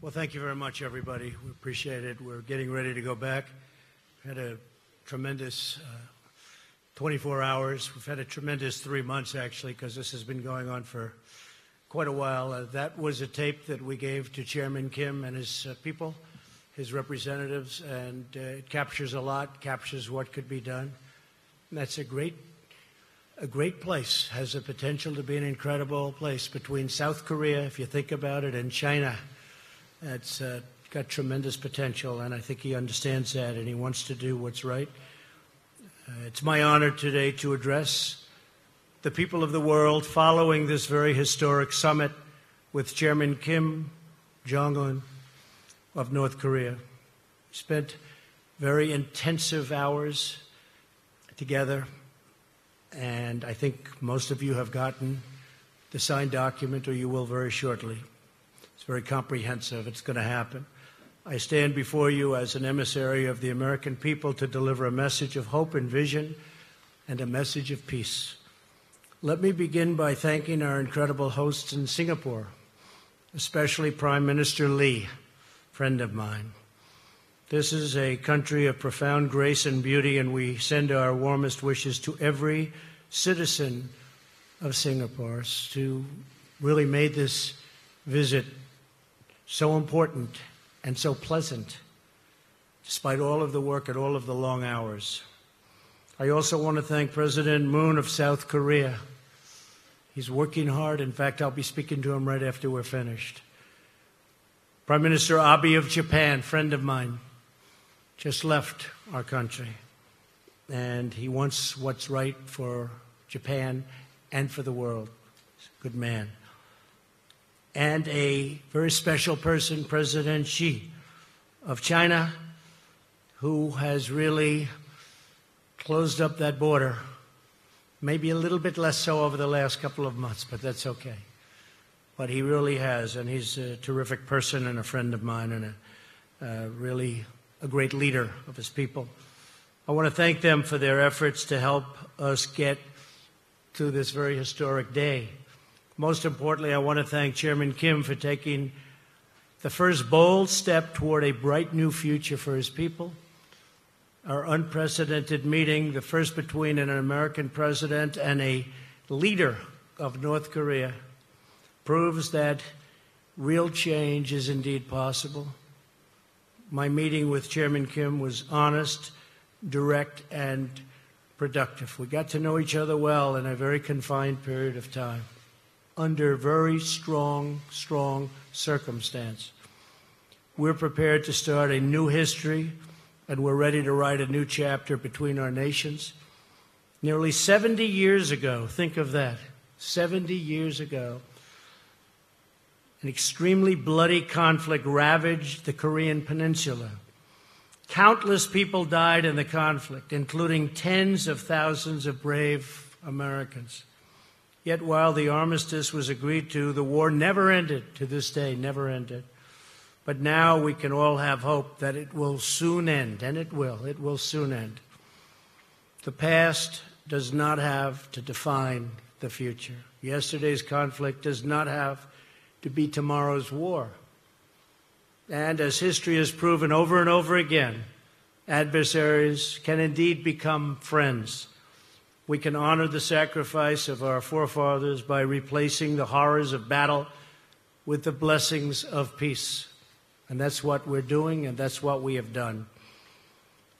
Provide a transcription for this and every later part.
Well, thank you very much, everybody. We appreciate it. We're getting ready to go back. Had a tremendous 24 hours. We've had a tremendous 3 months, actually, because this has been going on for quite a while. That was a tape that we gave to Chairman Kim and his people, his representatives, and it captures a lot, captures what could be done. And that's a great place, has the potential to be an incredible place between South Korea, if you think about it, and China. It's got tremendous potential, and I think he understands that, and he wants to do what's right. It's my honor today to address the people of the world following this very historic summit with Chairman Kim Jong-un of North Korea. We spent very intensive hours together, and I think most of you have gotten the signed document, or you will very shortly. It's very comprehensive. It's going to happen. I stand before you as an emissary of the American people to deliver a message of hope and vision and a message of peace. Let me begin by thanking our incredible hosts in Singapore, especially Prime Minister Lee, friend of mine. This is a country of profound grace and beauty, and we send our warmest wishes to every citizen of Singapore who really made this visit so important and so pleasant, despite all of the work and all of the long hours. I also want to thank President Moon of South Korea. He's working hard. In fact, I'll be speaking to him right after we're finished. Prime Minister Abe of Japan, friend of mine, just left our country, and he wants what's right for Japan and for the world. He's a good man. And a very special person, President Xi of China, who has really closed up that border. Maybe a little bit less so over the last couple of months, but that's okay. But he really has, and he's a terrific person and a friend of mine and really a great leader of his people. I want to thank them for their efforts to help us get to this very historic day. Most importantly, I want to thank Chairman Kim for taking the first bold step toward a bright new future for his people. Our unprecedented meeting, the first between an American president and a leader of North Korea, proves that real change is indeed possible. My meeting with Chairman Kim was honest, direct, and productive. We got to know each other well in a very confined period of time, under very strong circumstance. We're prepared to start a new history, and we're ready to write a new chapter between our nations. Nearly 70 years ago, think of that, 70 years ago, an extremely bloody conflict ravaged the Korean Peninsula. Countless people died in the conflict, including tens of thousands of brave Americans. Yet while the armistice was agreed to, the war never ended, to this day, never ended. But now we can all have hope that it will soon end, and it will soon end. The past does not have to define the future. Yesterday's conflict does not have to be tomorrow's war. And as history has proven over and over again, adversaries can indeed become friends. We can honor the sacrifice of our forefathers by replacing the horrors of battle with the blessings of peace. And that's what we're doing, and that's what we have done.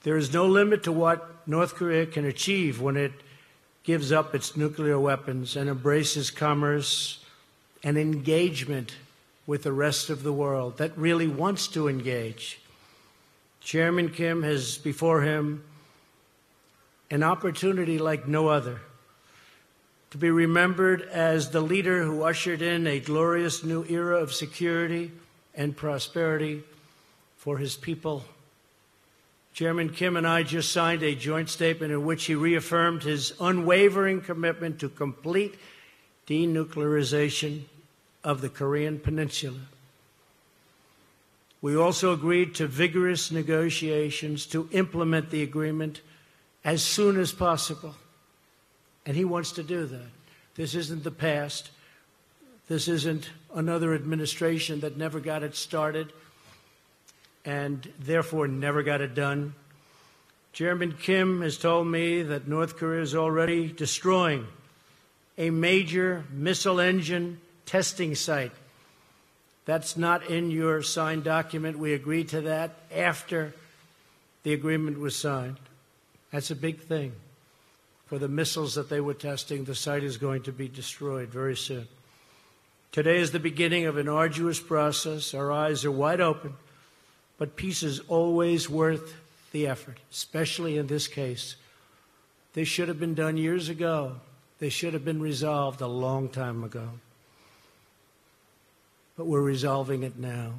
There is no limit to what North Korea can achieve when it gives up its nuclear weapons and embraces commerce and engagement with the rest of the world that really wants to engage. Chairman Kim has before him an opportunity like no other to be remembered as the leader who ushered in a glorious new era of security and prosperity for his people. Chairman Kim and I just signed a joint statement in which he reaffirmed his unwavering commitment to complete denuclearization of the Korean Peninsula. We also agreed to vigorous negotiations to implement the agreement as soon as possible. And he wants to do that. This isn't the past. This isn't another administration that never got it started and therefore never got it done. Chairman Kim has told me that North Korea is already destroying a major missile engine testing site. That's not in your signed document. We agreed to that after the agreement was signed. That's a big thing. For the missiles that they were testing, the site is going to be destroyed very soon. Today is the beginning of an arduous process. Our eyes are wide open, but peace is always worth the effort, especially in this case. This should have been done years ago. They should have been resolved a long time ago. But we're resolving it now.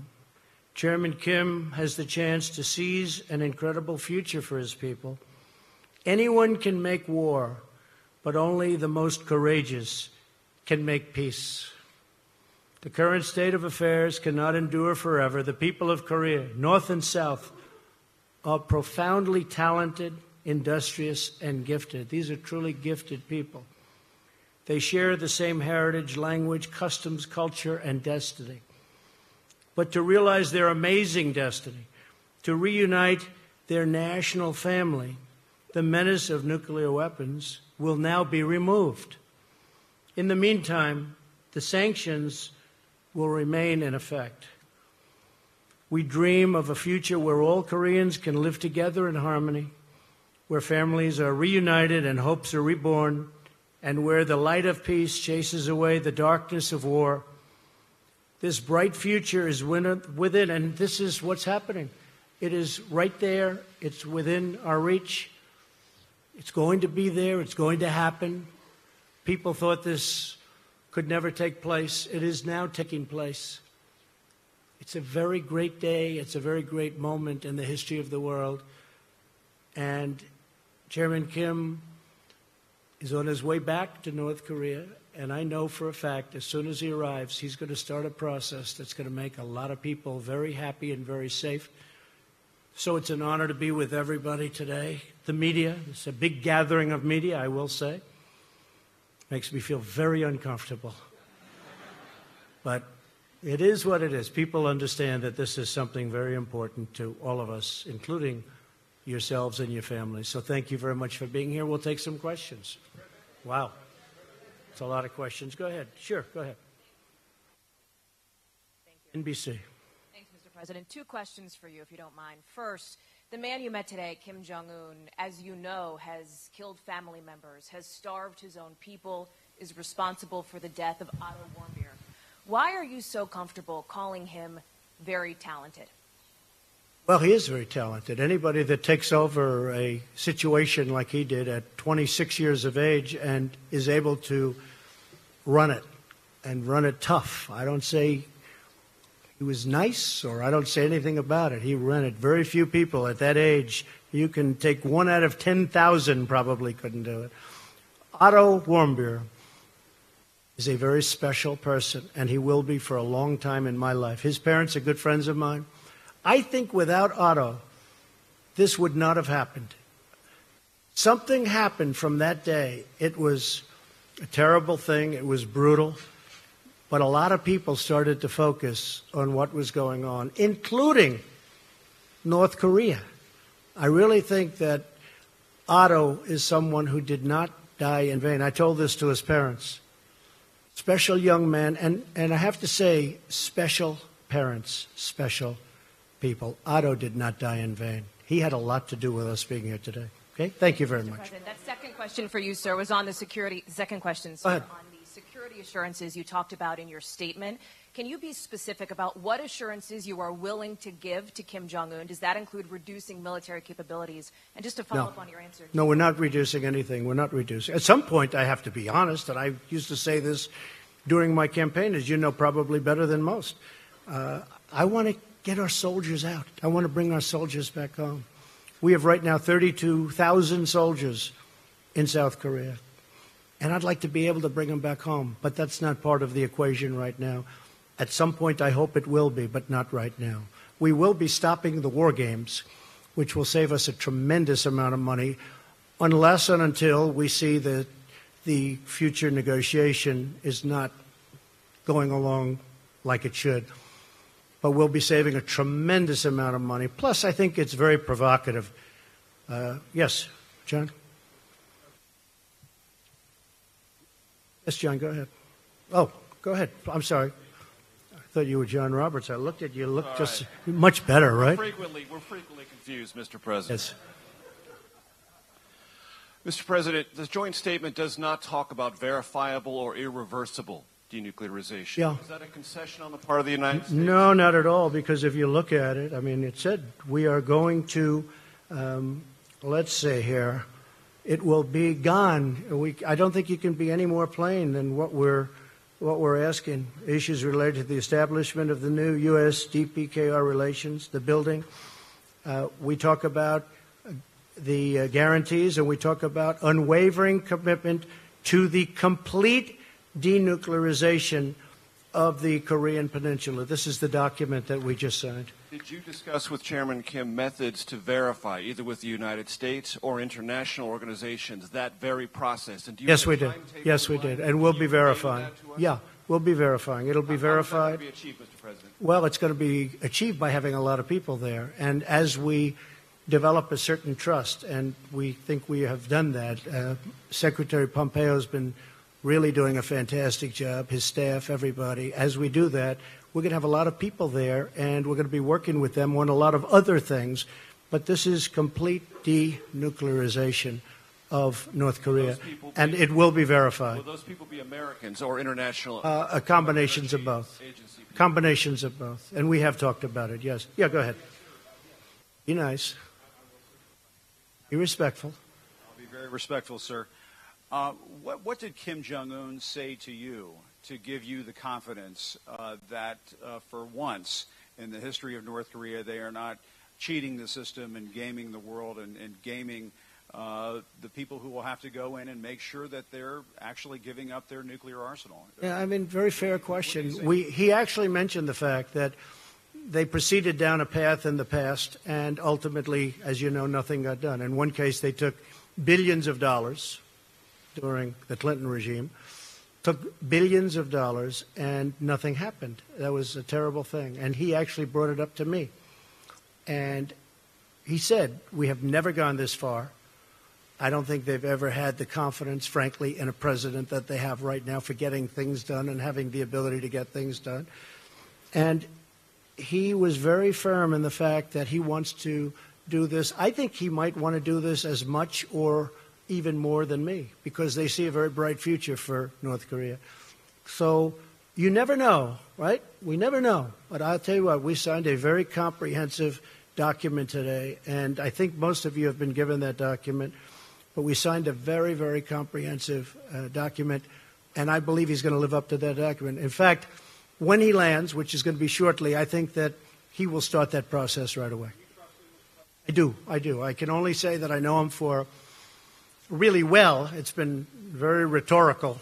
Chairman Kim has the chance to seize an incredible future for his people. Anyone can make war, but only the most courageous can make peace. The current state of affairs cannot endure forever. The people of Korea, North and South, are profoundly talented, industrious, and gifted. These are truly gifted people. They share the same heritage, language, customs, culture, and destiny. But to realize their amazing destiny, to reunite their national family, the menace of nuclear weapons will now be removed. In the meantime, the sanctions will remain in effect. We dream of a future where all Koreans can live together in harmony, where families are reunited and hopes are reborn, and where the light of peace chases away the darkness of war. This bright future is within, and this is what's happening. It is right there. It's within our reach. It's going to be there. It's going to happen. People thought this could never take place. It is now taking place. It's a very great day. It's a very great moment in the history of the world. And Chairman Kim is on his way back to North Korea. And I know for a fact, as soon as he arrives, he's going to start a process that's going to make a lot of people very happy and very safe. So it's an honor to be with everybody today. The media, it's a big gathering of media, I will say. Makes me feel very uncomfortable. But it is what it is. People understand that this is something very important to all of us, including yourselves and your families. So thank you very much for being here. We'll take some questions. Wow. It's a lot of questions. Go ahead. Sure, go ahead. Thank you. NBC. Thanks, Mr. President. 2 questions for you, if you don't mind. First, the man you met today, Kim Jong-un, as you know, has killed family members, has starved his own people, is responsible for the death of Otto Warmbier. Why are you so comfortable calling him very talented? Well, he is very talented. Anybody that takes over a situation like he did at 26 years of age and is able to run it and run it tough. I don't say he was nice or I don't say anything about it. He ran it. Very few people at that age, you can take 1 out of 10,000 probably couldn't do it. Otto Warmbier is a very special person, and he will be for a long time in my life. His parents are good friends of mine. I think without Otto, this would not have happened. Something happened from that day. It was a terrible thing. It was brutal. But a lot of people started to focus on what was going on, including North Korea. I really think that Otto is someone who did not die in vain. I told this to his parents. Special young man, and I have to say, special parents, special people. Otto did not die in vain. He had a lot to do with us being here today. Okay? Thank you very much. President, that second question for you, sir, was on the security. Second question, sir, on the security assurances you talked about in your statement. Can you be specific about what assurances you are willing to give to Kim Jong-un? Does that include reducing military capabilities? And just to follow up on your answer. No, we're not reducing anything. We're not reducing. At some point, I have to be honest, and I used to say this during my campaign, as you know probably better than most. I want to get our soldiers out. I want to bring our soldiers back home. We have right now 32,000 soldiers in South Korea. And I'd like to be able to bring them back home. But that's not part of the equation right now. At some point, I hope it will be, but not right now. We will be stopping the war games, which will save us a tremendous amount of money, unless and until we see that the future negotiation is not going along like it should. But we'll be saving a tremendous amount of money. Plus, I think it's very provocative. Yes, John? Yes, John, go ahead. Oh, go ahead. I'm sorry. I thought you were John Roberts. I looked at you. You looked just much better, right? We're frequently confused, Mr. President. Yes. Mr. President, the joint statement does not talk about verifiable or irreversible denuclearization. Yeah. Is that a concession on the part of the United States? No, not at all, because if you look at it, I mean, it said we are going to, let's say here, it will be gone. I don't think you can be any more plain than what we're asking. Issues related to the establishment of the new U.S. DPKR relations, the building. We talk about the guarantees, and we talk about unwavering commitment to the complete denuclearization of the Korean Peninsula. This is the document that we just signed. Did you discuss with Chairman Kim methods to verify, either with the United States or international organizations, that very process? And do you Yes, we did. Yes, we did. And we'll be verifying. Yeah, we'll be verifying. It'll be verified. How is that going to be achieved, Mr. President? Well, it's going to be achieved by having a lot of people there. And as we develop a certain trust, and we think we have done that, Secretary Pompeo has been really doing a fantastic job, his staff, everybody. As we do that, we're going to have a lot of people there, and we're going to be working with them on a lot of other things. But this is complete denuclearization of North Korea, and it will be verified. Will those people be Americans or international? Combinations of both. Combinations of both. And we have talked about it, yes. Yeah, go ahead. Be nice. Be respectful. I'll be very respectful, sir. What did Kim Jong-un say to you to give you the confidence that for once in the history of North Korea, they are not cheating the system and gaming the world and gaming the people who will have to go in and make sure that they're actually giving up their nuclear arsenal? Yeah, I mean, very fair question. He actually mentioned the fact that they proceeded down a path in the past, and ultimately, as you know, nothing got done. In one case, they took billions of dollars during the Clinton regime, took billions of dollars, and nothing happened. That was a terrible thing. And he actually brought it up to me. And he said, we have never gone this far. I don't think they've ever had the confidence, frankly, in a president that they have right now for getting things done and having the ability to get things done. And he was very firm in the fact that he wants to do this. I think he might want to do this as much or even more than me, because they see a very bright future for North Korea. So you never know, right? We never know. But I'll tell you what, we signed a very comprehensive document today, and I think most of you have been given that document. But we signed a very, very comprehensive document, and I believe he's going to live up to that document. In fact, when he lands, which is going to be shortly, I think that he will start that process right away. I do. I can only say that I know him for really well. It's been very rhetorical,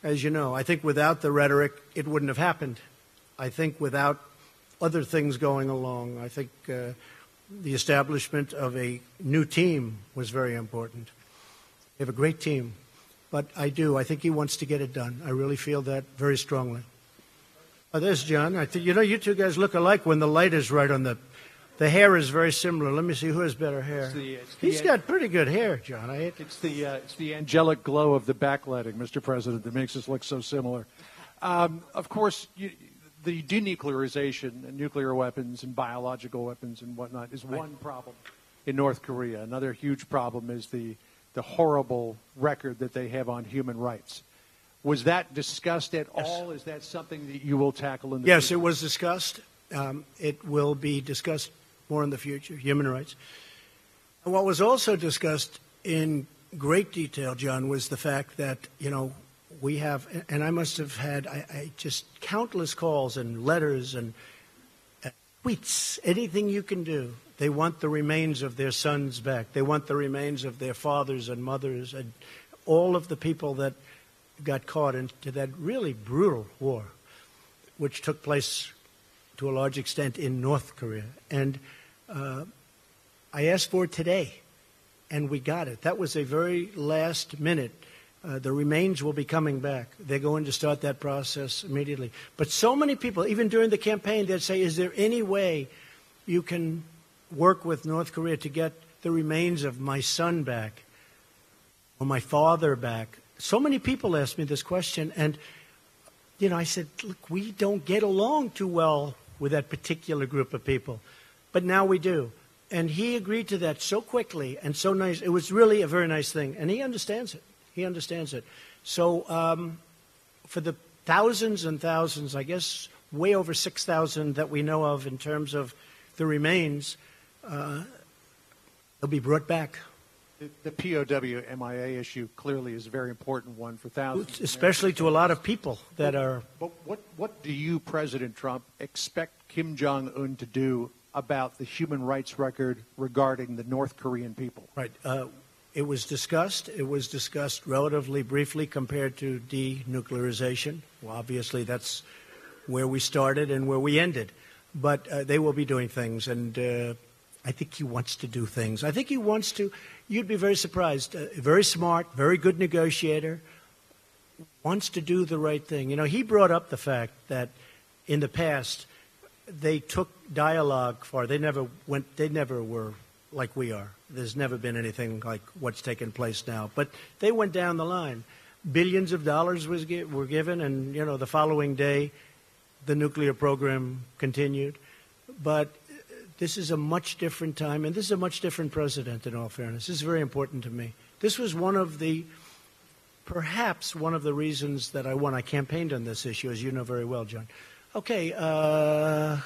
as you know. I think without the rhetoric, it wouldn't have happened. I think without other things going along, I think the establishment of a new team was very important. They have a great team. But I think he wants to get it done. I really feel that very strongly. Oh, there's John. You two guys look alike when the light is right on the hair is very similar. Let me see who has better hair. He's got pretty good hair, John. It's the angelic glow of the backlighting, Mr. President, that makes us look so similar. Of course, the denuclearization and nuclear weapons and biological weapons and whatnot is one problem in North Korea. Another huge problem is the horrible record that they have on human rights. Was that discussed at all? Is that something that you will tackle in the future? Yes, it was discussed. It will be discussed more in the future, human rights. And what was also discussed in great detail, John, was the fact that, we have, and I must have had just countless calls and letters and tweets, anything you can do. They want the remains of their sons back. They want the remains of their fathers and mothers and all of the people that got caught into that really brutal war, which took place to a large extent in North Korea. And I asked for it today, and we got it. That was a very last-minute The remains will be coming back. They're going to start that process immediately. But so many people, even during the campaign, they'd say, is there any way you can work with North Korea to get the remains of my son back or my father back? So many people asked me this question, and I said, look, we don't get along too well with that particular group of people, but now we do. And he agreed to that so quickly and so nice. It was really a very nice thing, and he understands it. He understands it. So for the thousands and thousands, I guess way over 6,000 that we know of in terms of the remains, they'll be brought back. The POW MIA issue clearly is a very important one for thousands. Especially to a lot of people that are... But what do you, President Trump, expect Kim Jong-un to do about the human rights record regarding the North Korean people? Right. It was discussed. It was discussed relatively briefly compared to denuclearization. Well, obviously, that's where we started and where we ended. But they will be doing things, and I think he wants to do things. I think he wants to. You'd be very surprised. Very smart, very good negotiator, wants to do the right thing. He brought up the fact that in the past they took dialogue far. They never were like we are. There's never been anything like what's taken place now. But they went down the line. Billions of dollars were given, and the following day, the nuclear program continued. But this is a much different time, and this is a much different president, in all fairness. This is very important to me. This was perhaps one of the reasons that I won. I campaigned on this issue, as you know very well, John. Okay,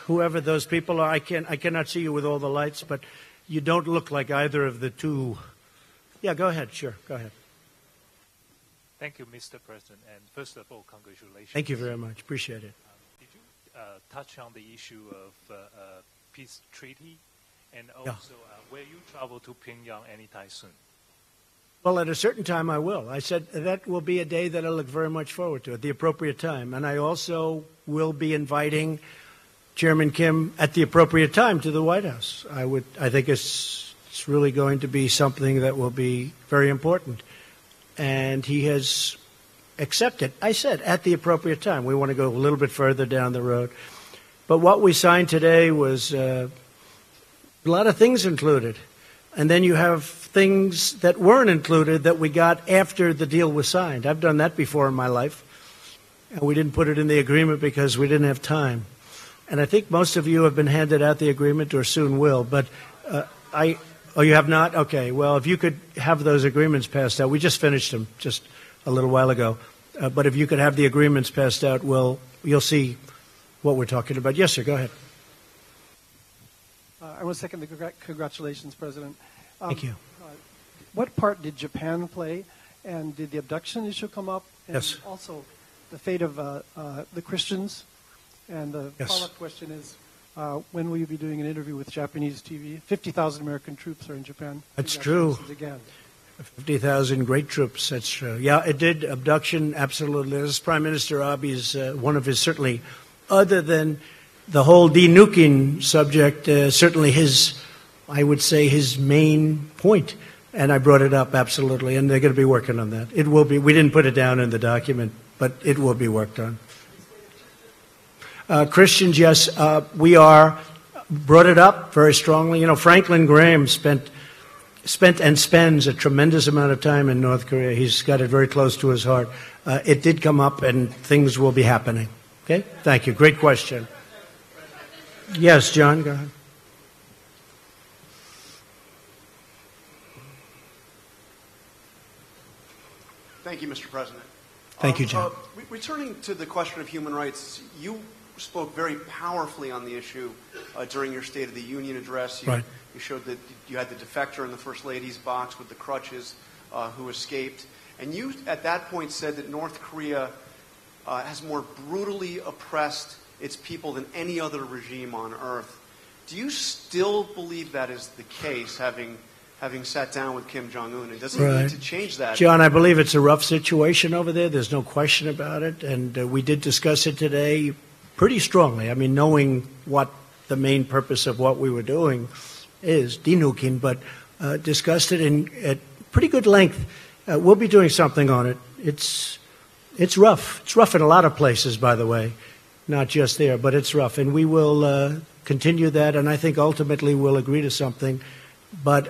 whoever those people are, I cannot see you with all the lights, but you don't look like either of the two. Yeah, go ahead. Sure, go ahead. Thank you, Mr. President. And first of all, congratulations. Thank you very much. Appreciate it. Did you touch on the issue of peace treaty, and also will you travel to Pyongyang anytime soon? Well, at a certain time I will. I said that will be a day that I look very much forward to at the appropriate time. And I also will be inviting Chairman Kim at the appropriate time to the White House. I think it's really going to be something that will be very important. And he has accepted. I said at the appropriate time. We want to go a little bit further down the road. But what we signed today was a lot of things included. And then you have things that weren't included that we got after the deal was signed. I've done that before in my life. And we didn't put it in the agreement because we didn't have time. And I think most of you have been handed out the agreement or soon will. But oh, you have not? Okay. Well, if you could have those agreements passed out. We just finished them just a little while ago. But if you could have the agreements passed out, you'll see what we're talking about. Yes, sir. Go ahead. I want to second the congratulations, President. Thank you. What part did Japan play, and did the abduction issue come up? And yes. Also, the fate of the Christians. And the yes. follow-up question is, when will you be doing an interview with Japanese TV? 50,000 American troops are in Japan. That's true. Again. 50,000 great troops. That's true. Yeah, it did. Abduction, absolutely. This Prime Minister Abe's one of his, certainly, other than the whole denuking subject, certainly I would say his main point. And I brought it up, absolutely. And they're going to be working on that. It will be. We didn't put it down in the document, but it will be worked on. Christians, yes, we brought it up very strongly. Franklin Graham spent and spends a tremendous amount of time in North Korea. He's got it very close to his heart. It did come up, and things will be happening. Okay? Thank you. Great question. Yes, John, go ahead. Thank you, Mr. President. Thank you, John. Returning to the question of human rights, you spoke very powerfully on the issue during your State of the Union address. Right. You showed that you had the defector in the First Lady's box with the crutches who escaped. And you, at that point, said that North Korea has more brutally oppressed its people than any other regime on earth. Do you still believe that is the case, having sat down with Kim Jong-un? And does he need to change that? John, I believe it's a rough situation over there. There's no question about it. And we did discuss it today pretty strongly. I mean, knowing what the main purpose of what we were doing is, denuking, but discussed it at pretty good length. We'll be doing something on it. It's rough. It's rough in a lot of places, by the way, not just there, but it's rough. And we will continue that, and I think ultimately we'll agree to something. But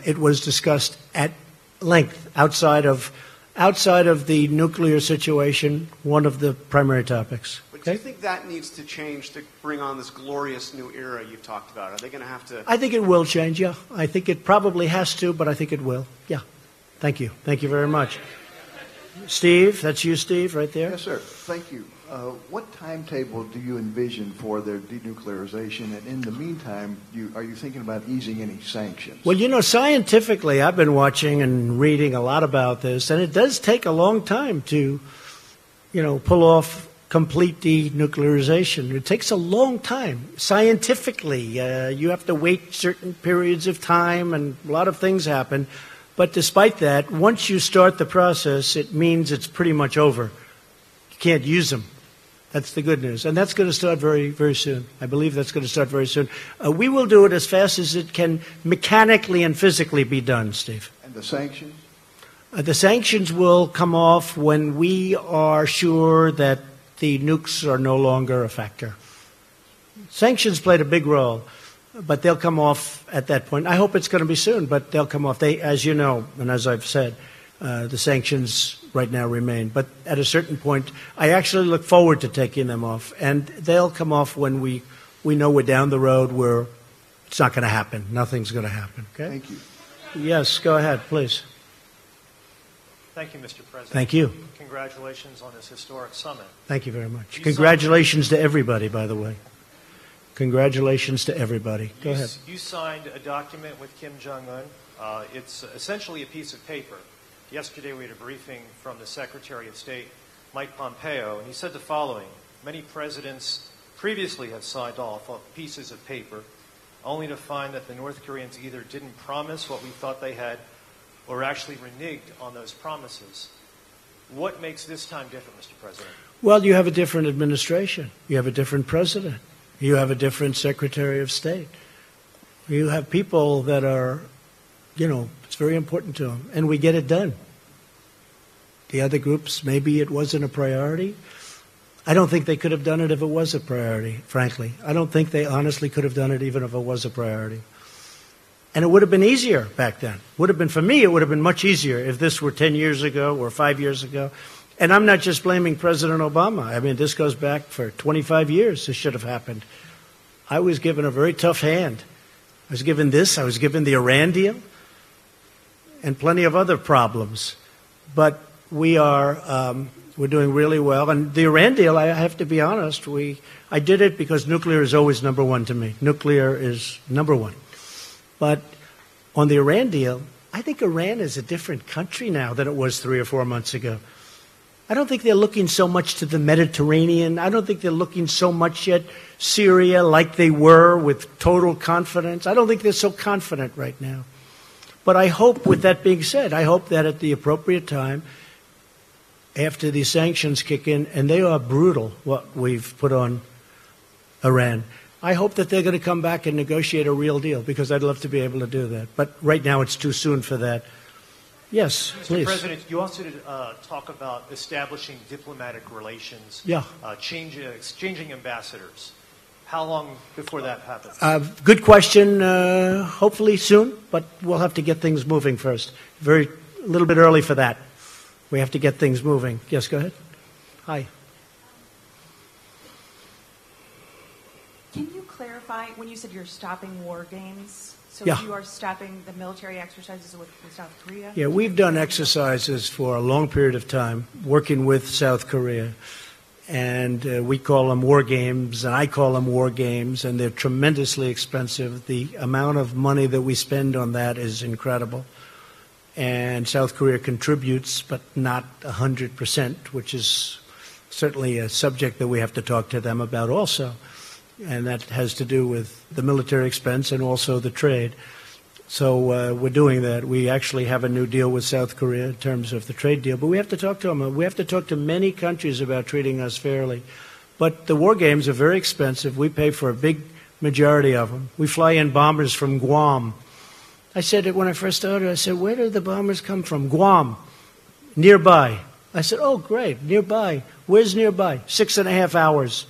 it was discussed at length outside of the nuclear situation, one of the primary topics. But do you think that needs to change to bring on this glorious new era you've talked about? Are they going to have to? I think it will change, yeah. I think it probably has to, but I think it will. Yeah. Thank you. Thank you very much. Steve, that's you, Steve, right there? Yes, sir. Thank you. What timetable do you envision for their denuclearization? And in the meantime, are you thinking about easing any sanctions? Well, you know, scientifically, I've been watching and reading a lot about this, and it does take a long time to, pull off complete denuclearization. It takes a long time. Scientifically, you have to wait certain periods of time, and a lot of things happen. But despite that, once you start the process, it means it's pretty much over. You can't use them. That's the good news. And that's going to start very, very soon. I believe that's going to start very soon. We will do it as fast as it can mechanically and physically be done, Steve. And the sanctions? The sanctions will come off when we are sure that the nukes are no longer a factor. Sanctions played a big role, but they'll come off at that point. I hope it's going to be soon, but they'll come off. They, as you know, and as I've said, the sanctions right now remain. But at a certain point, I actually look forward to taking them off. And they'll come off when we know we're down the road where it's not going to happen. Nothing's going to happen. Okay? Thank you. Yes, go ahead, please. Thank you, Mr. President. Thank you. Congratulations on this historic summit. Thank you very much. Congratulations to everybody, by the way. Congratulations to everybody. Go ahead. You signed a document with Kim Jong-un. It's essentially a piece of paper. Yesterday we had a briefing from the Secretary of State, Mike Pompeo, and he said the following: many presidents previously have signed off on pieces of paper, only to find that the North Koreans either didn't promise what we thought they had or actually reneged on those promises. What makes this time different, Mr. President? Well, you have a different administration. You have a different president. You have a different Secretary of State. You have people that are, it's very important to them, and we get it done. The other groups, maybe it wasn't a priority. I don't think they could have done it if it was a priority, frankly. I don't think they honestly could have done it even if it was a priority. And it would have been easier back then. For me, it would have been much easier if this were 10 years ago or 5 years ago. And I'm not just blaming President Obama. I mean, this goes back for 25 years. This should have happened. I was given a very tough hand. I was given this. I was given the Iran deal and plenty of other problems. But we're doing really well. And the Iran deal, I have to be honest, I did it because nuclear is always number one to me. Nuclear is number one. But on the Iran deal, I think Iran is a different country now than it was 3 or 4 months ago. I don't think they're looking so much to the Mediterranean. I don't think they're looking so much at Syria like they were with total confidence. I don't think they're so confident right now. But I hope, with that being said, I hope that at the appropriate time, after the sanctions kick in, and they are brutal, what we've put on Iran, I hope that they're going to come back and negotiate a real deal, because I'd love to be able to do that. But right now it's too soon for that. Yes, please. Mr. President, you also talk about establishing diplomatic relations, exchanging ambassadors. How long before that happens? Good question. Hopefully soon, but we'll have to get things moving first. A little bit early for that. We have to get things moving. Yes, go ahead. Hi. Can you clarify when you said you're stopping war games? So Yeah. you are stopping the military exercises with South Korea? Yeah, we've done exercises for a long period of time working with South Korea. And we call them war games, and I call them war games, and they're tremendously expensive. The amount of money that we spend on that is incredible. And South Korea contributes, but not 100%, which is certainly a subject that we have to talk to them about also. And that has to do with the military expense and also the trade. So we're doing that. We actually have a new deal with South Korea in terms of the trade deal. But we have to talk to them. We have to talk to many countries about treating us fairly. But the war games are very expensive. We pay for a big majority of them. We fly in bombers from Guam. I said it when I first started. I said, where do the bombers come from? Guam. nearby. I said, oh, great, nearby. Where's nearby? 6.5 hours.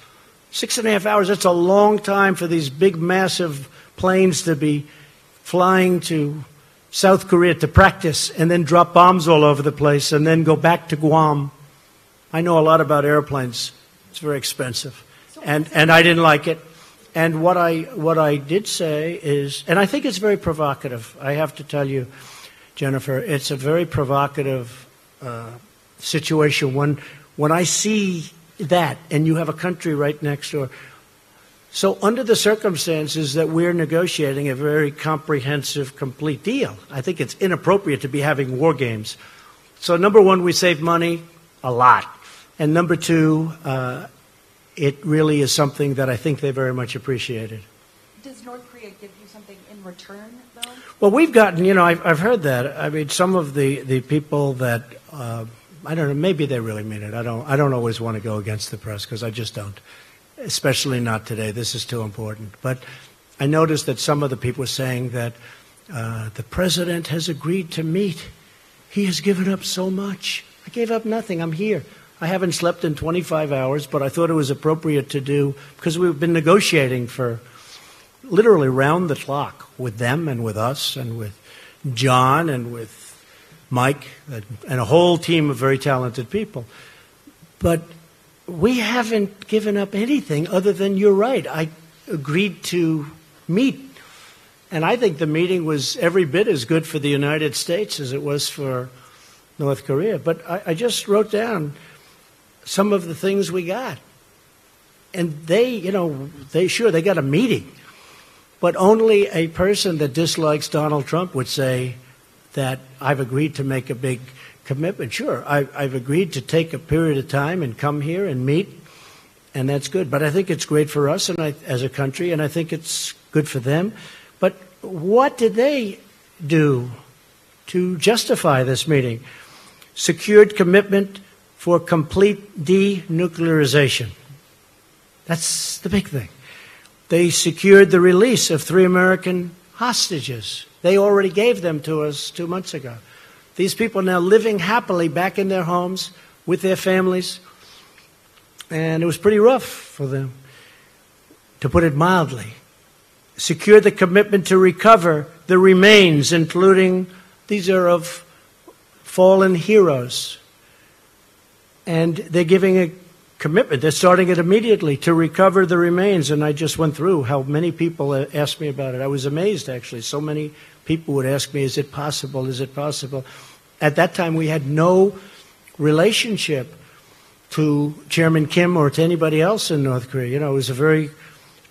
6.5 hours, that's a long time for these big, massive planes to be flying to South Korea to practice and then drop bombs all over the place and then go back to Guam. I know a lot about airplanes. It's very expensive. And I didn't like it. And what I did say is, and I think it's very provocative. I have to tell you, Jennifer, it's a very provocative situation when I see that, and you have a country right next door. So under the circumstances that we're negotiating a very comprehensive, complete deal, I think it's inappropriate to be having war games. So number one, we save money a lot. And number two, it really is something that I think they very much appreciated. Does North Korea give you something in return, though? Well, we've gotten, I've heard that. I mean, some of the people that, I don't know, maybe they really mean it. I don't always want to go against the press because I just don't, especially not today. This is too important. But I noticed that some of the people were saying that the president has agreed to meet. He has given up so much. I gave up nothing. I'm here. I haven't slept in 25 hours, but I thought it was appropriate to do, because we've been negotiating for literally round the clock with them and with us and with John and with Mike and a whole team of very talented people. But we haven't given up anything other than, you're right, I agreed to meet. And I think the meeting was every bit as good for the United States as it was for North Korea. But I just wrote down some of the things we got. And they got a meeting. But only a person that dislikes Donald Trump would say that I've agreed to make a big commitment. Sure, I've agreed to take a period of time and come here and meet, and that's good. But I think it's great for us and as a country, and I think it's good for them. But what did they do to justify this meeting? Secured commitment for complete denuclearization. That's the big thing. They secured the release of 3 American hostages. They already gave them to us 2 months ago. These people are now living happily back in their homes with their families. And it was pretty rough for them, to put it mildly. Secured the commitment to recover the remains, including, these are of fallen heroes. And they're giving a commitment. They're starting it immediately to recover the remains. And I just went through how many people asked me about it. I was amazed, actually. So many people would ask me, is it possible? Is it possible? At that time, we had no relationship to Chairman Kim or to anybody else in North Korea. It was a very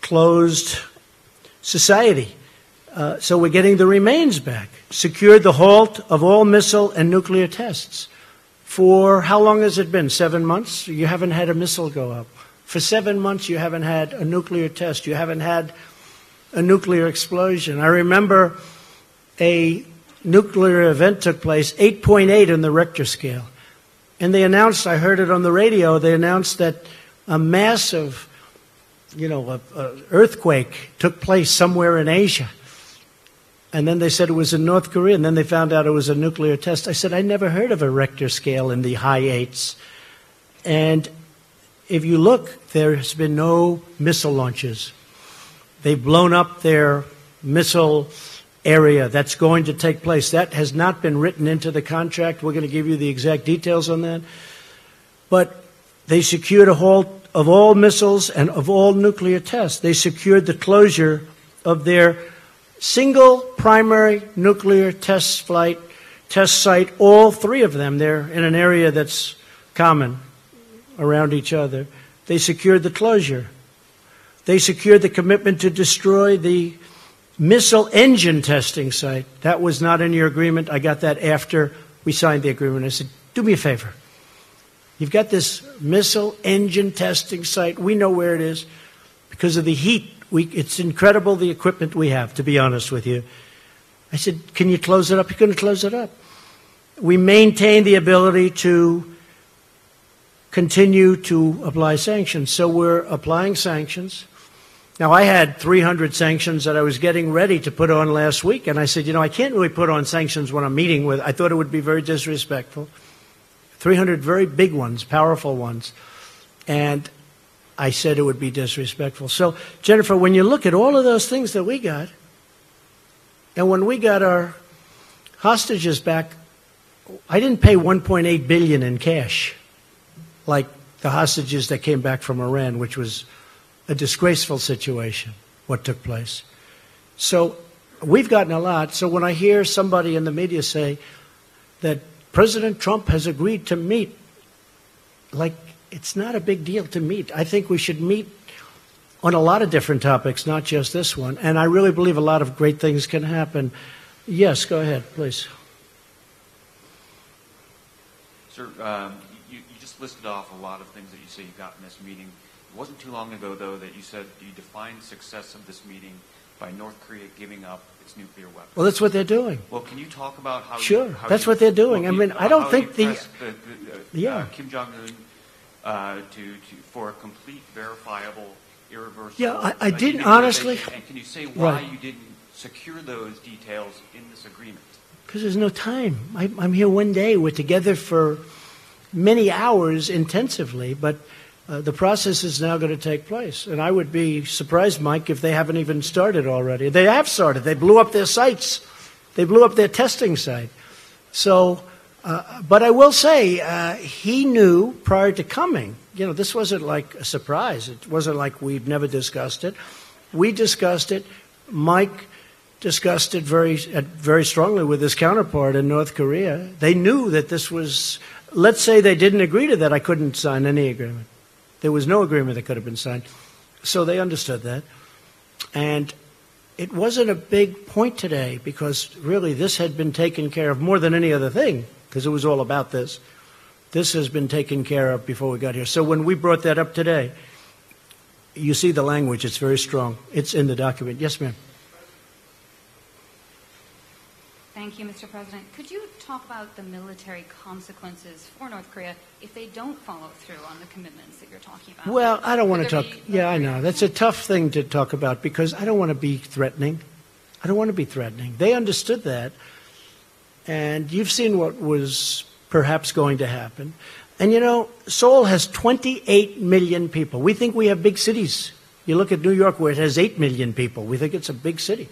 closed society. So we're getting the remains back. Secured the halt of all missile and nuclear tests. For how long has it been? 7 months? You haven't had a missile go up. For 7 months, you haven't had a nuclear test. You haven't had a nuclear explosion. I remember a nuclear event took place, 8.8 in the Richter scale. And they announced, I heard it on the radio, they announced that a massive, earthquake took place somewhere in Asia. And then they said it was in North Korea, and then they found out it was a nuclear test. I said, I never heard of a Richter scale in the high 8s. And if you look, there has been no missile launches. They've blown up their missile area. That's going to take place. That has not been written into the contract. We're going to give you the exact details on that. But they secured a halt of all missiles and of all nuclear tests. They secured the closure of their single primary nuclear test site, all 3 of them. They're in an area that's common around each other. They secured the closure. They secured the commitment to destroy the missile engine testing site. That was not in your agreement. I got that after we signed the agreement. I said, do me a favor. You've got this missile engine testing site. We know where it is because of the heat. It's incredible the equipment we have, to be honest with you. I said, can you close it up? You're going to close it up. We maintain the ability to continue to apply sanctions. So we're applying sanctions. Now, I had 300 sanctions that I was getting ready to put on last week, and I said, I can't really put on sanctions when I'm meeting with. I thought it would be very disrespectful. 300 very big ones, powerful ones. And I said it would be disrespectful. So, Jennifer, when you look at all of those things that we got, and when we got our hostages back, I didn't pay $1.8 billion in cash, like the hostages that came back from Iran, which was a disgraceful situation, what took place. So we've gotten a lot. So when I hear somebody in the media say that President Trump has agreed to meet, like, it's not a big deal to meet. I think we should meet on a lot of different topics, not just this one. And I really believe a lot of great things can happen. Yes, go ahead, please. Sir, you just listed off a lot of things that you say you got in this meeting. It wasn't too long ago, though, that you said you defined success of this meeting by North Korea giving up its nuclear weapons. Well, that's what they're doing. Well, can you talk about how? Sure, how that's what they're doing. Well, I mean, I don't think yeah. Kim Jong-un for a complete, verifiable, irreversible. Yeah, I didn't honestly. And can you say why Right. you didn't secure those details in this agreement? Because there's no time. I'm here one day. We're together for many hours intensively, but the process is now going to take place. And I would be surprised, Mike, if they haven't even started already. They have started. They blew up their sites. They blew up their testing site. So, but I will say, he knew prior to coming. You know, this wasn't like a surprise. It wasn't like we'd never discussed it. We discussed it. Mike discussed it very strongly with his counterpart in North Korea. They knew that this was, let's say they didn't agree to that, I couldn't sign any agreement. There was no agreement that could have been signed. So they understood that. And it wasn't a big point today because really this had been taken care of more than any other thing because it was all about this. This has been taken care of before we got here. So when we brought that up today, you see the language. It's very strong. It's in the document. Yes, ma'am. Thank you, Mr. President. Could you talk about the military consequences for North Korea if they don't follow through on the commitments that you're talking about? Well, I don't want to talk. Yeah, I know. That's a tough thing to talk about because I don't want to be threatening. I don't want to be threatening. They understood that. And you've seen what was perhaps going to happen. And, you know, Seoul has 28 million people. We think we have big cities. You look at New York where it has 8 million people. We think it's a big city.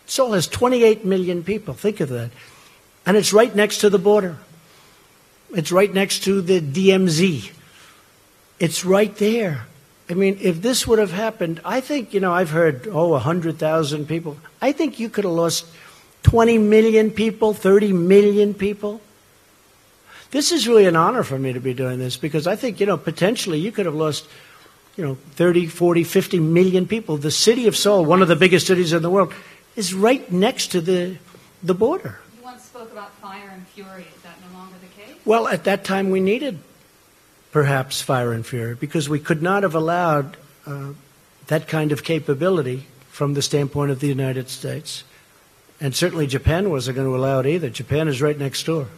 Seoul has 28 million people. Think of that. And it's right next to the border. It's right next to the DMZ. It's right there. I mean, if this would have happened, I think, you know, I've heard, 100,000 people. I think you could have lost 20 million people, 30 million people. This is really an honor for me to be doing this because I think, you know, potentially you could have lost, 30, 40, 50 million people. The city of Seoul, one of the biggest cities in the world, is right next to the border. You once spoke about fire and fury. Is that no longer the case? Well, at that time we needed perhaps fire and fury because we could not have allowed that kind of capability from the standpoint of the United States. And certainly Japan wasn't going to allow it either. Japan is right next door.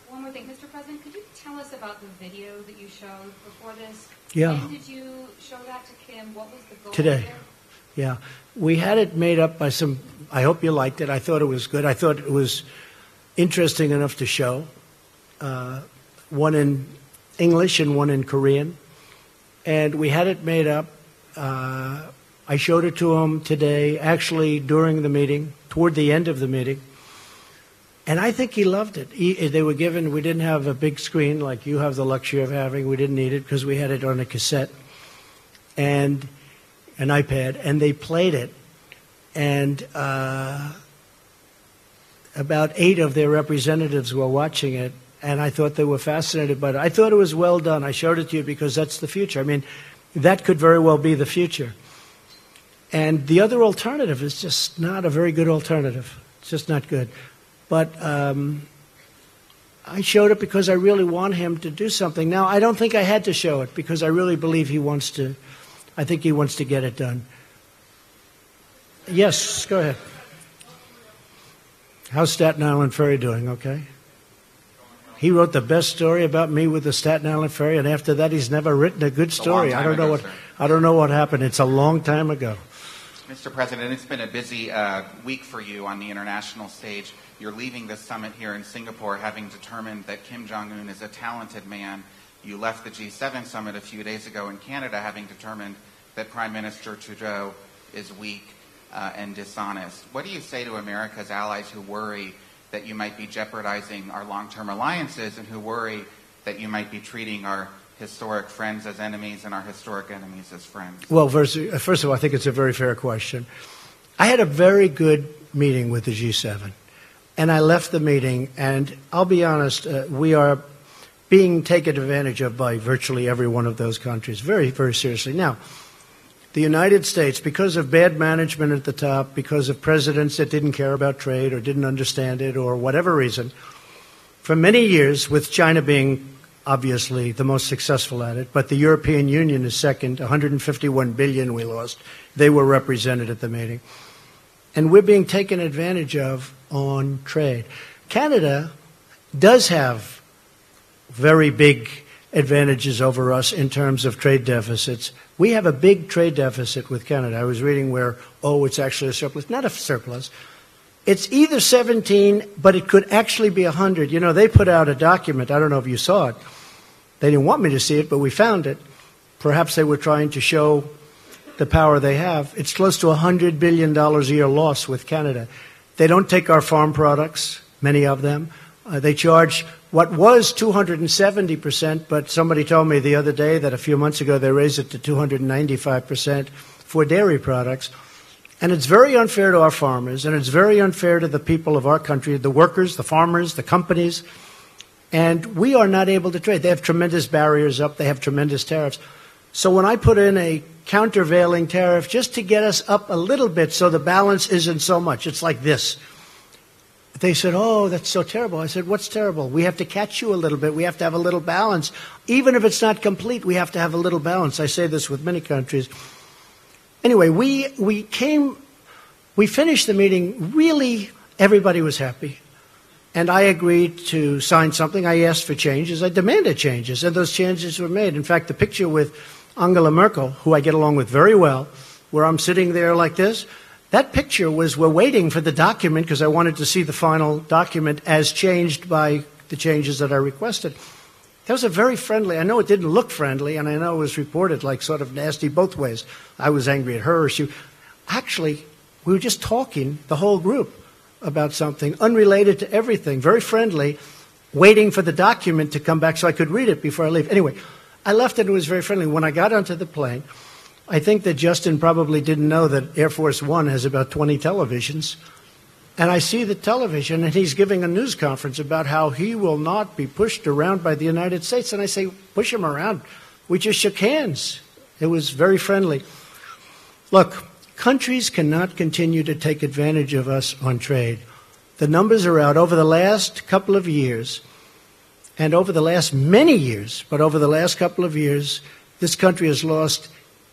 One more thing. Mr. President, could you tell us about the video that you showed before this? Yeah. When did you show that to Kim? What was the goal Today. there? Yeah. We had it made up by some, I hope you liked it. I thought it was good. I thought it was interesting enough to show. One in English and one in Korean. And we had it made up. I showed it to him today, actually during the meeting, toward the end of the meeting. And I think he loved it. They were given, we didn't have a big screen like you have the luxury of having. We didn't need it because we had it on a cassette and an iPad, and they played it. And about 8 of their representatives were watching it, and I thought they were fascinated by it. I thought it was well done. I showed it to you because that's the future. I mean, that could very well be the future. And the other alternative is just not a very good alternative. It's just not good. But I showed it because I really want him to do something. Now, I don't think I had to show it because I really believe he wants to. I think he wants to get it done. Yes, go ahead. How's Staten Island Ferry doing? Okay. He wrote the best story about me with the Staten Island Ferry, and after that, he's never written a good story. I don't know what happened. It's a long time ago. Mr. President, it's been a busy week for you on the international stage. You're leaving this summit here in Singapore having determined that Kim Jong-un is a talented man. You left the G7 summit a few days ago in Canada having determined that Prime Minister Trudeau is weak and dishonest. What do you say to America's allies who worry that you might be jeopardizing our long-term alliances and who worry that you might be treating our historic friends as enemies and our historic enemies as friends? Well, first of all, I think it's a very fair question. I had a very good meeting with the G7, and I left the meeting, and I'll be honest, we are being taken advantage of by virtually every one of those countries, very, very seriously. Now, the United States, because of bad management at the top, because of presidents that didn't care about trade or didn't understand it or whatever reason, for many years, with China being obviously the most successful at it, but the European Union is second, 151 billion we lost. They were represented at the meeting. And we're being taken advantage of on trade. Canada does have very big advantages over us in terms of trade deficits. We have a big trade deficit with Canada. I was reading where, it's actually a surplus. Not a surplus. It's either 17, but it could actually be 100. You know, they put out a document. I don't know if you saw it. They didn't want me to see it, but we found it. Perhaps they were trying to show the power they have. It's close to $100 billion a year loss with Canada. They don't take our farm products, many of them. They charge what was 270%, but somebody told me the other day that a few months ago they raised it to 295% for dairy products. And it's very unfair to our farmers, and it's very unfair to the people of our country, the workers, the farmers, the companies. And we are not able to trade. They have tremendous barriers up. They have tremendous tariffs. So when I put in a countervailing tariff just to get us up a little bit so the balance isn't so much, it's like this. They said, that's so terrible. I said, what's terrible? We have to catch you a little bit. We have to have a little balance. Even if it's not complete, we have to have a little balance. I say this with many countries. Anyway, we finished the meeting. Really, everybody was happy. And I agreed to sign something. I asked for changes. I demanded changes, and those changes were made. In fact, the picture with Angela Merkel, who I get along with very well, where I'm sitting there like this, that picture was, we're waiting for the document because I wanted to see the final document as changed by the changes that I requested. That was a very friendly, I know it didn't look friendly, and I know it was reported like sort of nasty both ways. I was angry at her. Actually, we were just talking, the whole group, about something unrelated to everything, very friendly, waiting for the document to come back so I could read it before I leave. Anyway, I left and it was very friendly. When I got onto the plane, I think that Justin probably didn't know that Air Force One has about 20 televisions. And I see the television, and he's giving a news conference about how he will not be pushed around by the United States. And I say, push him around. We just shook hands. It was very friendly. Look, countries cannot continue to take advantage of us on trade. The numbers are out. Over the last couple of years, and over the last many years, but over the last couple of years, this country has lost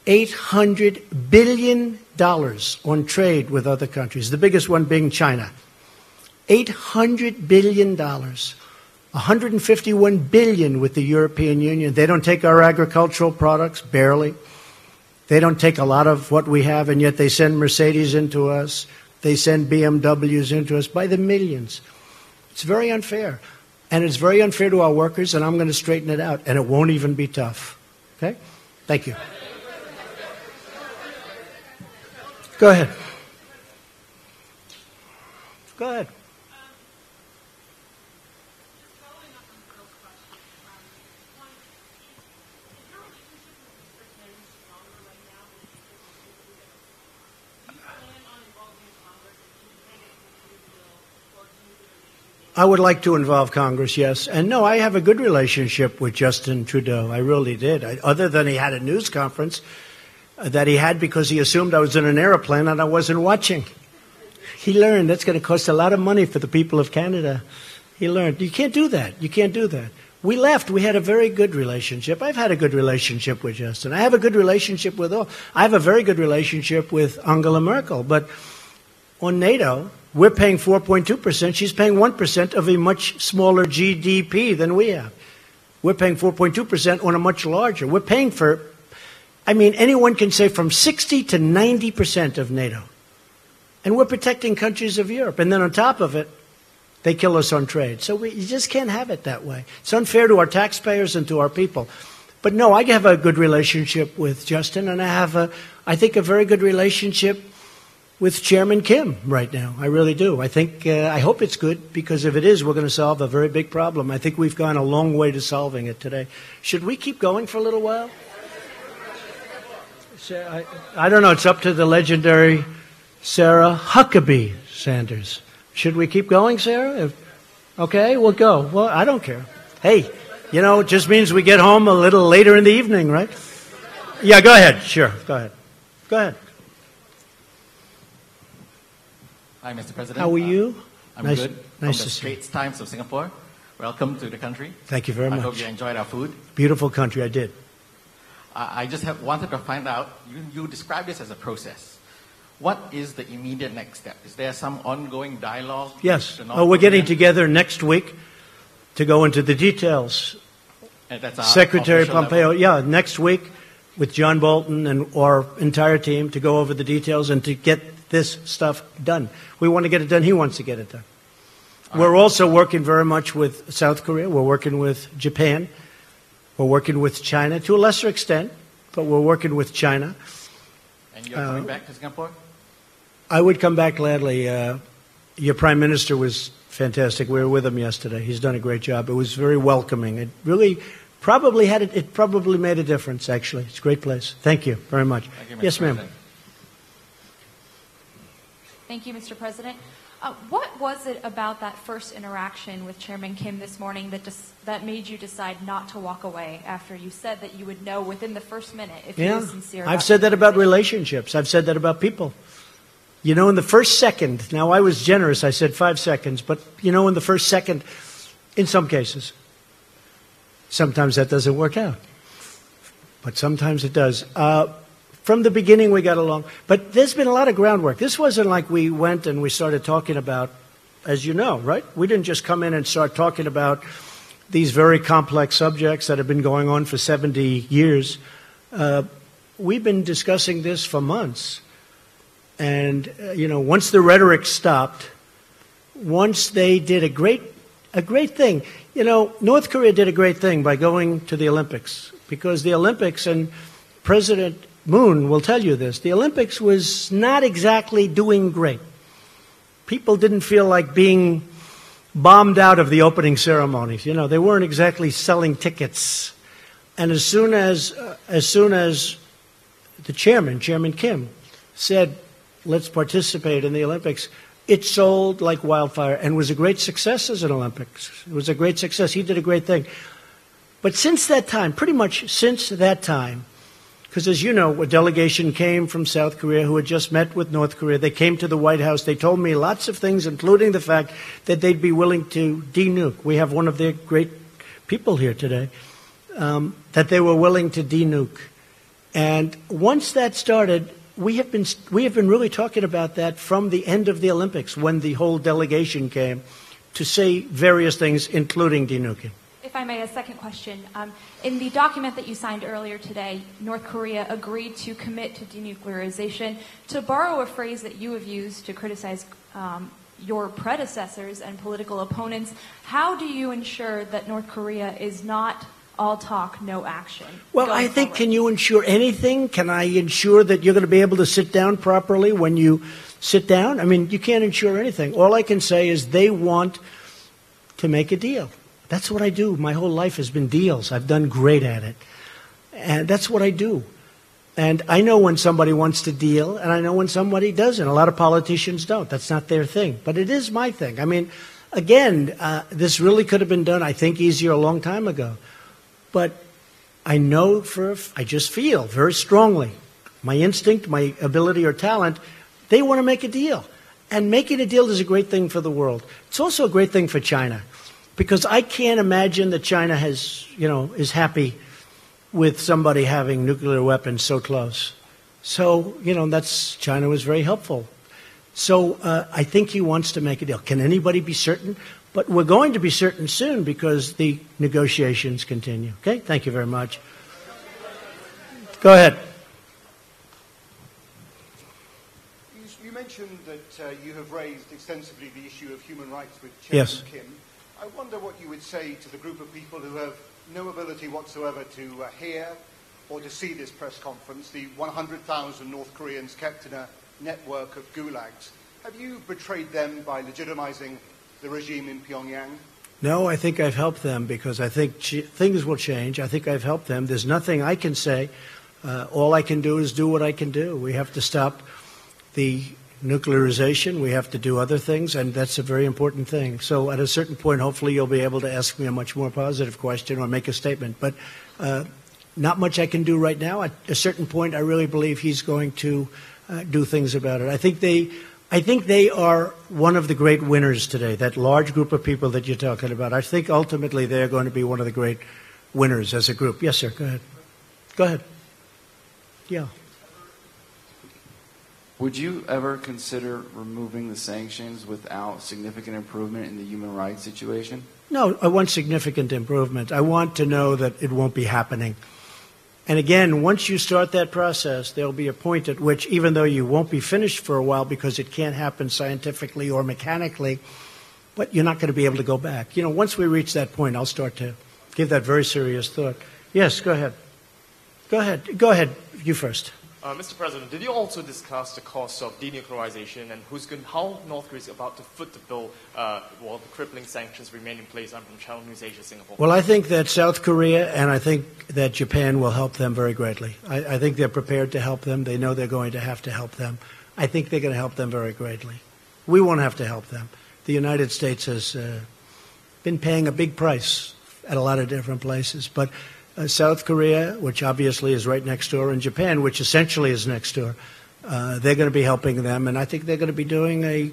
$800 billion on trade with other countries, the biggest one being China. $800 billion. $151 billion with the European Union. They don't take our agricultural products, barely. They don't take a lot of what we have, and yet they send Mercedes into us. They send BMWs into us by the millions. It's very unfair. And it's very unfair to our workers, and I'm going to straighten it out, and it won't even be tough. Okay? Thank you. Go ahead. Go ahead. I would like to involve Congress, yes. And no, I have a good relationship with Justin Trudeau. I really did. Other than he had a news conference that he had because he assumed I was in an airplane and I wasn't watching. He learned that's going to cost a lot of money for the people of Canada. He learned. You can't do that. You can't do that. We left. We had a very good relationship. I've had a good relationship with Justin. I have a good relationship with all. I have a very good relationship with Angela Merkel. But on NATO, we're paying 4.2%. She's paying 1% of a much smaller GDP than we have. We're paying 4.2% on a much larger. We're paying for I mean, anyone can say from 60 to 90% of NATO. And we're protecting countries of Europe. And then on top of it, they kill us on trade. So you just can't have it that way. It's unfair to our taxpayers and to our people. But no, I have a good relationship with Justin, and I have, I think, a very good relationship with Chairman Kim right now. I really do. I hope it's good, because if it is, we're going to solve a very big problem. I think we've gone a long way to solving it today. Should we keep going for a little while? I don't know. It's up to the legendary Sarah Huckabee Sanders. Should we keep going, Sarah? Okay, we'll go. Well, I don't care. Hey, you know, it just means we get home a little later in the evening, right? Yeah, go ahead. Sure, go ahead. Go ahead. Hi, Mr. President. How are you? I'm nice, good. Nice From to the see you. Straits Times of Singapore. Welcome to the country. Thank you very much. I hope you enjoyed our food. Beautiful country, I did. I just wanted to find out, you describe this as a process. What is the immediate next step? Is there some ongoing dialogue? Yes. We're getting together next week to go into the details. And that's our Secretary Pompeo, level. yeah, next week with John Bolton and our entire team to go over the details and to get this stuff done. We want to get it done. He wants to get it done. We're also working very much with South Korea. We're working with Japan. We're working with China to a lesser extent, but we're working with China. And you're coming back to Singapore? I would come back gladly. Your Prime Minister was fantastic. We were with him yesterday. He's done a great job. It was very welcoming. It really probably made a difference, actually. It's a great place. Thank you very much. Thank you, Mr. Yes, ma'am. President. Thank you, Mr. President. What was it about that first interaction with Chairman Kim this morning that made you decide not to walk away after you said that you would know within the first minute if he was sincere? I've said that about relationships. I've said that about people. You know, in the first second, now I was generous, I said 5 seconds, but you know, in the first second, in some cases, sometimes that doesn't work out. But sometimes it does. From the beginning, we got along. But there's been a lot of groundwork. This wasn't like we went and we started talking about, as you know, right? We didn't just come in and start talking about these very complex subjects that have been going on for 70 years. We've been discussing this for months. And, you know, once the rhetoric stopped, once they did a great thing. You know, North Korea did a great thing by going to the Olympics. Because the Olympics, and President Moon will tell you this, the Olympics was not exactly doing great. People didn't feel like being bombed out of the opening ceremonies. You know, they weren't exactly selling tickets. And as soon as the Chairman Kim, said, let's participate in the Olympics, it sold like wildfire and was a great success as an Olympics. It was a great success. He did a great thing. But since that time, pretty much since that time, because as you know, a delegation came from South Korea who had just met with North Korea. They came to the White House. They told me lots of things, including the fact that they'd be willing to de-nuke. We have one of their great people here today, that they were willing to de-nuke. And once that started, we have been really talking about that from the end of the Olympics, when the whole delegation came to say various things, including de-nuking. If I may, a second question. In the document that you signed earlier today, North Korea agreed to commit to denuclearization. To borrow a phrase that you have used to criticize your predecessors and political opponents, how do you ensure that North Korea is not all talk, no action? Well, I think, can you ensure anything? Can I ensure that you're going to be able to sit down properly when you sit down? I mean, you can't ensure anything. All I can say is they want to make a deal. That's what I do. My whole life has been deals. I've done great at it. And that's what I do. And I know when somebody wants to deal, and I know when somebody doesn't. A lot of politicians don't. That's not their thing. But it is my thing. I mean, again, this really could have been done, I think, easier a long time ago. But I know I just feel very strongly, my instinct, my ability or talent, they want to make a deal. And making a deal is a great thing for the world. It's also a great thing for China. Because I can't imagine that China is happy with somebody having nuclear weapons so close. So, China was very helpful. So I think he wants to make a deal. Can anybody be certain? But we're going to be certain soon because the negotiations continue. Okay? Thank you very much. Go ahead. You mentioned that you have raised extensively the issue of human rights with Yes. Chairman Kim. I wonder what you would say to the group of people who have no ability whatsoever to hear or to see this press conference, the 100,000 North Koreans kept in a network of gulags. Have you betrayed them by legitimizing the regime in Pyongyang? No, I think I've helped them because I think things will change. I think I've helped them. There's nothing I can say. All I can do is do what I can do. We have to stop the nuclearization. We have to do other things, and that's a very important thing. So at a certain point, hopefully you'll be able to ask me a much more positive question or make a statement. But not much I can do right now. At a certain point, I really believe he's going to do things about it. I think they are one of the great winners today, that large group of people that you're talking about. I think ultimately they're going to be one of the great winners as a group. Yes, sir, go ahead. Go ahead. Yeah. Would you ever consider removing the sanctions without significant improvement in the human rights situation? No, I want significant improvement. I want to know that it won't be happening. And again, once you start that process, there'll be a point at which, even though you won't be finished for a while because it can't happen scientifically or mechanically, but you're not going to be able to go back. You know, once we reach that point, I'll start to give that very serious thought. Yes, go ahead. Go ahead. Go ahead. You first. Mr. President, did you also discuss the cost of denuclearization and how North Korea is about to foot the bill while the crippling sanctions remain in place? I'm from Channel News Asia, Singapore. Well, I think that South Korea and I think that Japan will help them very greatly. I think they're prepared to help them. They know they're going to have to help them. I think they're going to help them very greatly. We won't have to help them. The United States has been paying a big price at a lot of different places, but South Korea, which obviously is right next door, and Japan, which essentially is next door, they're going to be helping them, and I think they're going to be doing a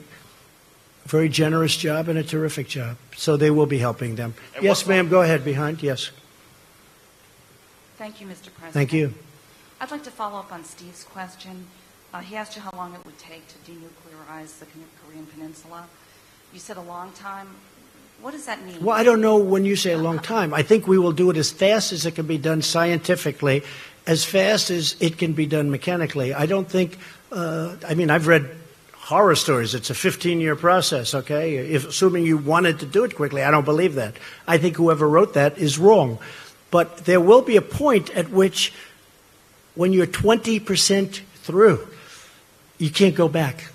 very generous job and a terrific job. So they will be helping them. And yes, ma'am, go ahead, behind, yes. Thank you, Mr. President. Thank you. I'd like to follow up on Steve's question. He asked you how long it would take to denuclearize the Korean Peninsula. You said a long time. What does that mean? Well, I don't know when you say a long time. I think we will do it as fast as it can be done scientifically, as fast as it can be done mechanically. I don't think, I've read horror stories. It's a 15-year process, okay? Assuming you wanted to do it quickly, I don't believe that. I think whoever wrote that is wrong. But there will be a point at which, when you're 20% through, you can't go back.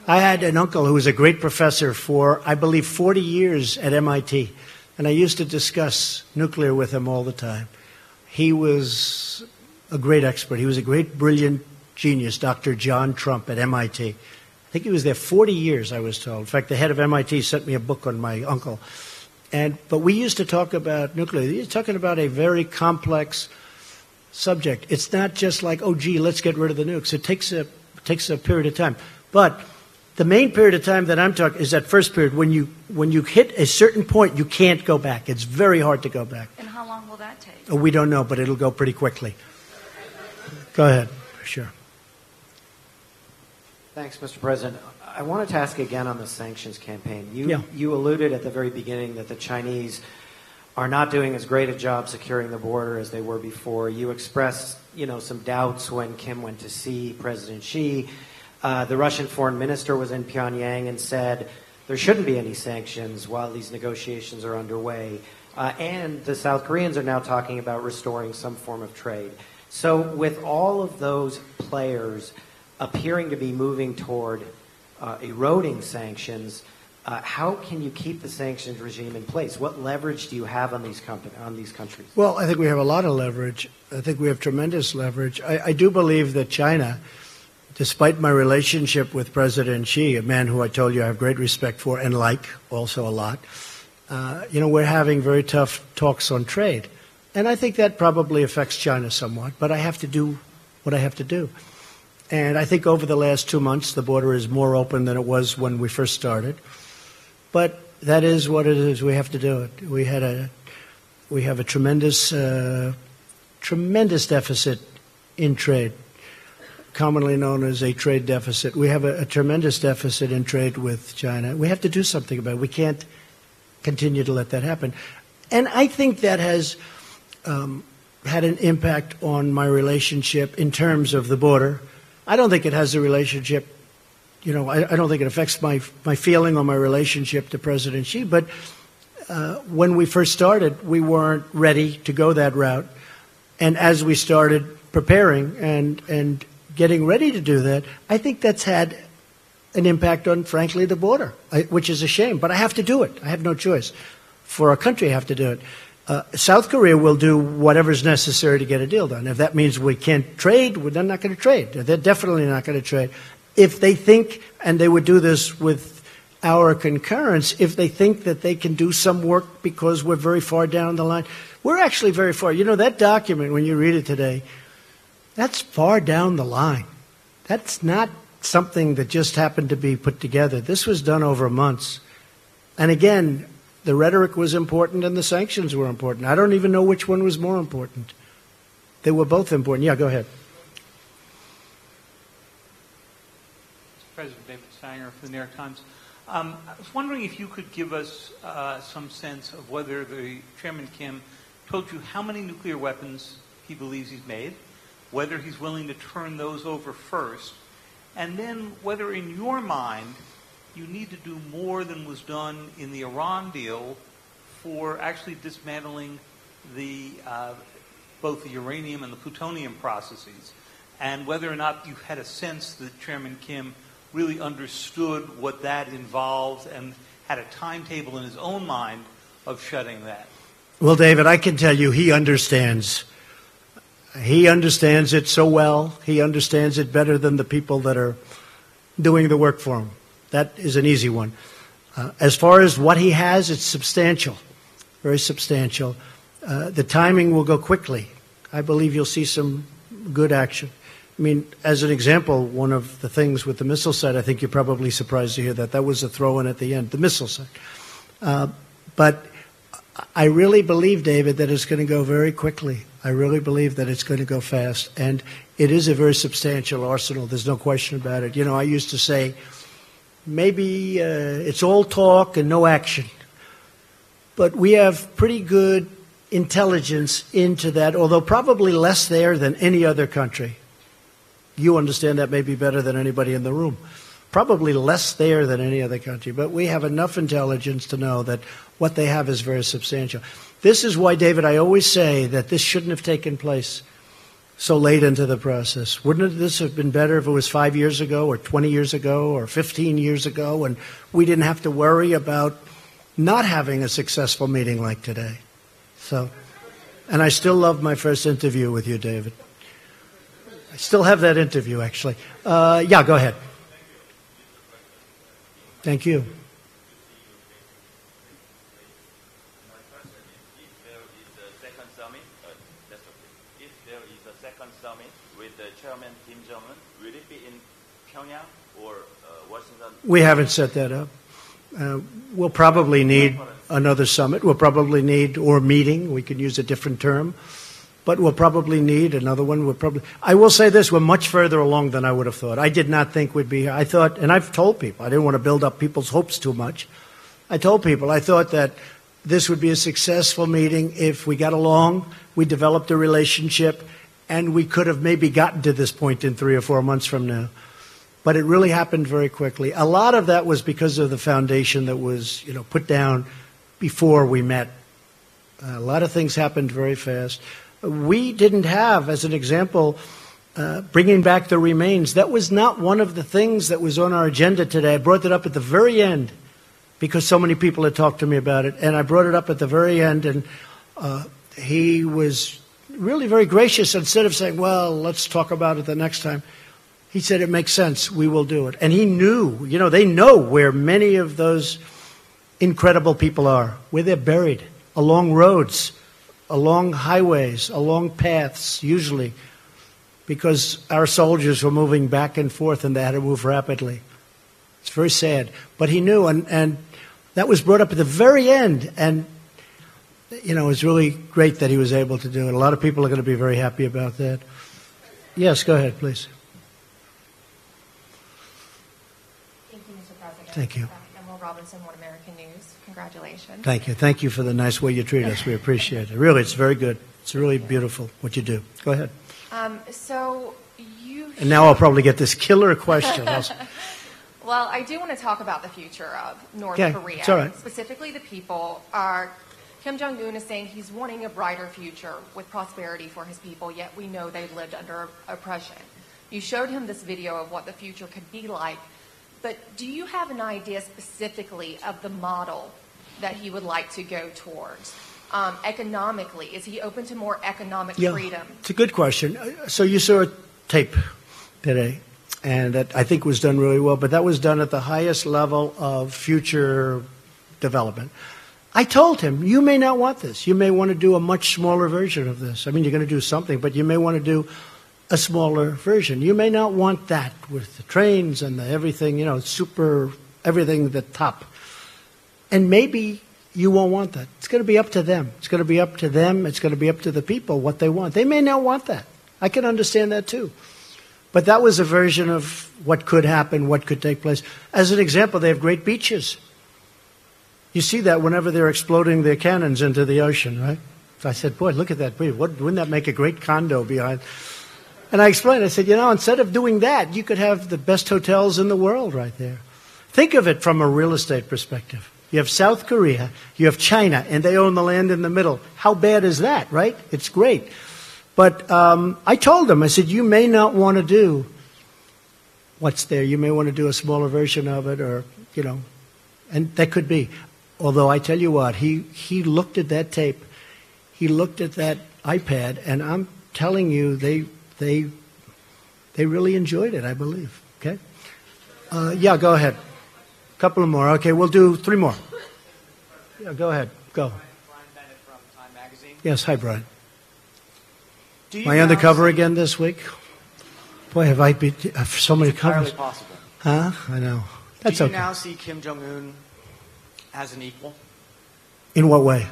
I had an uncle who was a great professor for, I believe, 40 years at MIT, and I used to discuss nuclear with him all the time. He was a great expert. He was a great, brilliant genius, Dr. John Trump at MIT. I think he was there 40 years, I was told. In fact, the head of MIT sent me a book on my uncle. But we used to talk about nuclear. You're talking about a very complex subject. It's not just like, oh, gee, let's get rid of the nukes. It takes a period of time. But the main period of time that I'm talking is that first period. When you hit a certain point, you can't go back. It's very hard to go back. And how long will that take? We don't know, but it'll go pretty quickly. Go ahead. Sure. Thanks, Mr. President. I wanted to ask again on the sanctions campaign. You alluded at the very beginning that the Chinese are not doing as great a job securing the border as they were before. You expressed, some doubts when Kim went to see President Xi. The Russian foreign minister was in Pyongyang and said there shouldn't be any sanctions while these negotiations are underway. And the South Koreans are now talking about restoring some form of trade. So with all of those players appearing to be moving toward eroding sanctions, how can you keep the sanctions regime in place? What leverage do you have on these countries? Well, I think we have a lot of leverage. I think we have tremendous leverage. I do believe that China, despite my relationship with President Xi, a man who I told you I have great respect for and like also a lot, we're having very tough talks on trade. And I think that probably affects China somewhat, but I have to do what I have to do. And I think over the last 2 months, the border is more open than it was when we first started. But that is what it is. We have to do it. We have a tremendous deficit in trade, commonly known as a trade deficit. We have a tremendous deficit in trade with China. We have to do something about it. We can't continue to let that happen. And I think that has had an impact on my relationship in terms of the border. I don't think it has a relationship I don't think it affects my feeling or my relationship to President Xi, but when we first started, we weren't ready to go that route. And as we started preparing and getting ready to do that, I think that's had an impact on, frankly, the border, which is a shame. But I have to do it. I have no choice. For our country, I have to do it. South Korea will do whatever's necessary to get a deal done. If that means we can't trade, well, they're not going to trade. They're definitely not going to trade. If they think, and they would do this with our concurrence, if they think that they can do some work because we're very far down the line, we're actually very far. That document, when you read it today, that's far down the line. That's not something that just happened to be put together. This was done over months. And again, the rhetoric was important and the sanctions were important. I don't even know which one was more important. They were both important. Yeah, go ahead. President David Sanger for the New York Times. I was wondering if you could give us some sense of whether the Chairman Kim told you how many nuclear weapons he believes he's made, whether he's willing to turn those over first, and then whether in your mind you need to do more than was done in the Iran deal for actually dismantling both the uranium and the plutonium processes, and whether or not you had a sense that Chairman Kim really understood what that involved and had a timetable in his own mind of shutting that. Well, David, I can tell you he understands. He understands it so well. He understands it better than the people that are doing the work for him. That is an easy one. As far as what he has, it's substantial, very substantial. The timing will go quickly. I believe you'll see some good action. I mean, as an example, one of the things with the missile site, I think you're probably surprised to hear that. That was a throw-in at the end, the missile site. But I really believe, David, that it's going to go very quickly. I really believe that it's going to go fast. And it is a very substantial arsenal. There's no question about it. I used to say, maybe it's all talk and no action. But we have pretty good intelligence into that, although probably less there than any other country. You understand that maybe better than anybody in the room. Probably less there than any other country. But we have enough intelligence to know that what they have is very substantial. This is why, David, I always say that this shouldn't have taken place so late into the process. Wouldn't this have been better if it was 5 years ago or 20 years ago or 15 years ago and we didn't have to worry about not having a successful meeting like today? And I still love my first interview with you, David. I still have that interview, actually. Yeah, go ahead. Thank you. If there is a second summit with Chairman Kim Jong-un, will it be in Pyongyang or Washington? We haven't set that up. We'll probably need another summit. We'll probably need, or meeting, we could use a different term. But we'll probably need another one. I will say this, we're much further along than I would have thought. I did not think we'd be here. I thought, and I've told people, I didn't want to build up people's hopes too much. I told people, I thought that this would be a successful meeting if we got along, we developed a relationship, and we could have maybe gotten to this point in 3 or 4 months from now. But it really happened very quickly. A lot of that was because of the foundation that was, put down before we met. A lot of things happened very fast. We didn't have, as an example, bringing back the remains. That was not one of the things that was on our agenda today. I brought it up at the very end because so many people had talked to me about it. And I brought it up at the very end, and he was really very gracious. Instead of saying, well, let's talk about it the next time, he said, it makes sense. We will do it. And he knew, they know where many of those incredible people are, where they're buried, along roads, along highways, along paths, usually, because our soldiers were moving back and forth and they had to move rapidly. It's very sad. But he knew, and that was brought up at the very end, and it was really great that he was able to do it. A lot of people are going to be very happy about that. Yes, go ahead, please. Thank you, Mr. President. Thank you. Robinson, One American News. Congratulations. Thank you. Thank you for the nice way you treat us. We appreciate it. Really, it's very good. It's really beautiful what you do. Go ahead. So you... And now I'll probably get this killer question. Well, I do want to talk about the future of North Okay, Korea, it's all right. specifically the people. Kim Jong-un is saying he's wanting a brighter future with prosperity for his people, yet we know they've lived under oppression. You showed him this video of what the future could be like, but do you have an idea specifically of the model that he would like to go towards? Economically, is he open to more economic freedom? It's a good question. So you saw a tape today, and that I think was done really well, but that was done at the highest level of future development. I told him, you may not want this. You may want to do a much smaller version of this. I mean, you're going to do something, but you may want to do a smaller version. You may not want that with the trains and the everything, you know, super, everything the top. And maybe you won't want that. It's going to be up to them. It's going to be up to them. It's going to be up to the people what they want. They may not want that. I can understand that too. But that was a version of what could happen, what could take place. As an example, they have great beaches. You see that whenever they're exploding their cannons into the ocean, right? So I said, boy, look at that. Wouldn't that make a great condo behind? And I explained, I said, you know, instead of doing that, you could have the best hotels in the world right there. Think of it from a real estate perspective. You have South Korea, you have China, and they own the land in the middle. How bad is that, right? It's great. But I told them, I said, you may not want to do what's there. You may want to do a smaller version of it, or, you know, and that could be. Although I tell you what, he looked at that tape, he looked at that iPad, and I'm telling you, they really enjoyed it, I believe. Okay? Yeah, go ahead. A couple of more. Okay, we'll do 3 more. Yeah, go ahead. Go. Brian Bennett from Time Magazine. Yes, hi, Brian. Do Am I on the cover again this week? Boy, have I been so many covers. Entirely possible. Huh? I know. That's Do you okay. now see Kim Jong-un as an equal? In what way?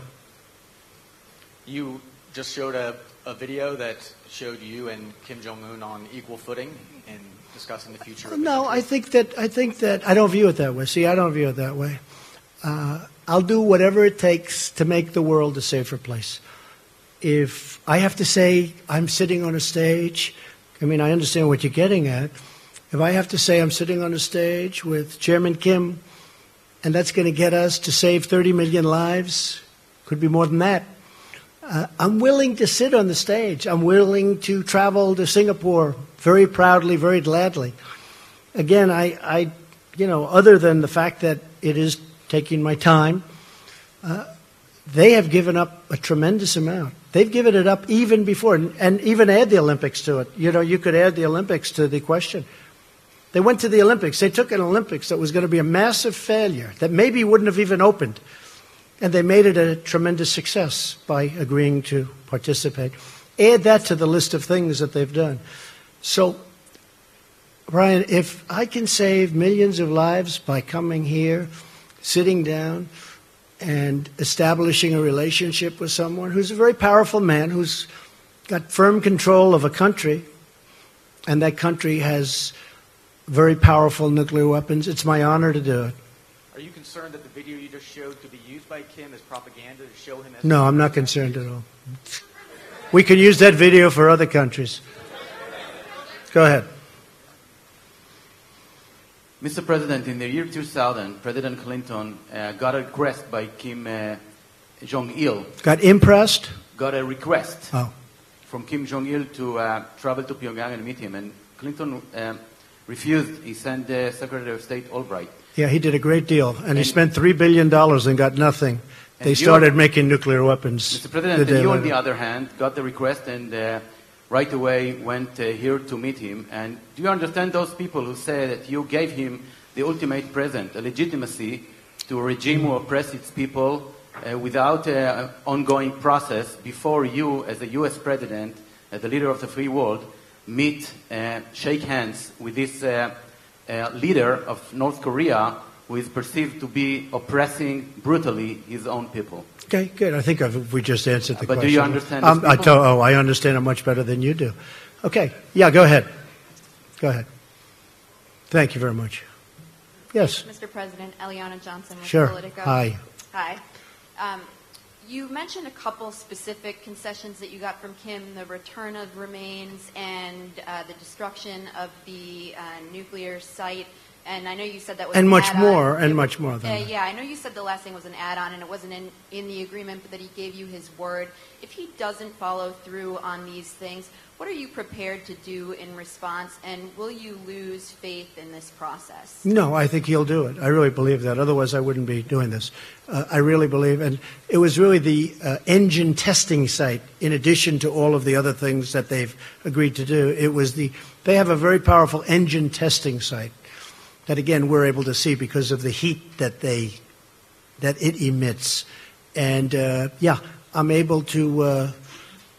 You just showed a video that showed you and Kim Jong-un on equal footing in discussing the future of the No, country. I think that I don't view it that way. See, I don't view it that way. I'll do whatever it takes to make the world a safer place. If I have to say I'm sitting on a stage, I mean, I understand what you're getting at. If I have to say I'm sitting on a stage with Chairman Kim, and that's going to get us to save 30 million lives, could be more than that, I'm willing to sit on the stage. I'm willing to travel to Singapore very proudly, very gladly. Again, I you know, other than the fact that it is taking my time, they have given up a tremendous amount. They've given it up even before, and even add the Olympics to it. You know, you could add the Olympics to the question. They went to the Olympics. They took an Olympics that was going to be a massive failure, that maybe wouldn't have even opened. And they made it a tremendous success by agreeing to participate. Add that to the list of things that they've done. So, Brian, if I can save millions of lives by coming here, sitting down, and establishing a relationship with someone who's a very powerful man, who's got firm control of a country, and that country has very powerful nuclear weapons, it's my honor to do it. Are you concerned that the video you just showed could be used by Kim as propaganda to show him as... No, I'm not concerned at all. We can use that video for other countries. Go ahead. Mr. President, in the year 2000, President Clinton got a request by Kim Jong-il. Got impressed? Got a request from Kim Jong-il to travel to Pyongyang and meet him. And Clinton refused. He sent Secretary of State Albright. Yeah, he did a great deal. And he spent $3 billion and got nothing. They started making nuclear weapons. Mr. President, and you, on the other hand, got the request and right away went here to meet him. And do you understand those people who say that you gave him the ultimate present, a legitimacy to a regime who oppresses its people without an ongoing process before you, as a U.S. president, as the leader of the free world, meet, shake hands with this leader of North Korea who is perceived to be oppressing brutally his own people? Okay, good. I think we just answered the question. But do you understand this I understand it much better than you do. Okay. Yeah, go ahead. Go ahead. Thank you very much. Yes. Mr. President, Eliana Johnson with Sure. Politico. Hi. Hi. You mentioned a couple specific concessions that you got from Kim, the return of remains and the destruction of the nuclear site. And I know you said that was And an much add-on. more, and much more than that. Yeah, I know you said the last thing was an add-on and it wasn't in the agreement, but that he gave you his word. If he doesn't follow through on these things, what are you prepared to do in response, and will you lose faith in this process? No, I think he'll do it. I really believe that. Otherwise, I wouldn't be doing this. I really believe, and it was really the engine testing site, in addition to all of the other things that they've agreed to do. It was they have a very powerful engine testing site that, again, we're able to see because of the heat that it emits. And yeah, I'm able to.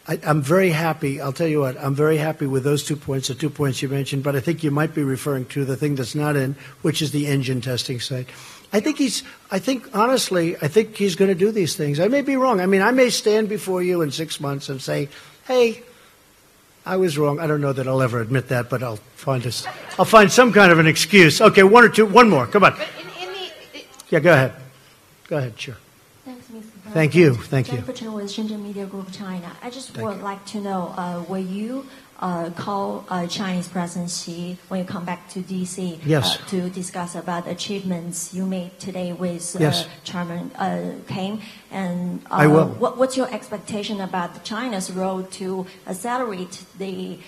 I'm very happy. I'll tell you what. I'm very happy with those 2 points, the 2 points you mentioned. But I think you might be referring to the thing that's not in, which is the engine testing site. Honestly, I think he's going to do these things. I may be wrong. I mean, I may stand before you in 6 months and say, "Hey, I was wrong." I don't know that I'll ever admit that, but I'll find some kind of an excuse. Okay, one more. Come on. Yeah, go ahead. Go ahead, sure. Thanks, Mr. President. Thank you. Thank you. Jennifer Chen with Shenzhen Media Group China. I just would like to know, will you call Chinese President Xi when you come back to D.C. Yes. To discuss about achievements you made today with Yes. Chairman Kim? And I will. What's your expectation about China's role to accelerate the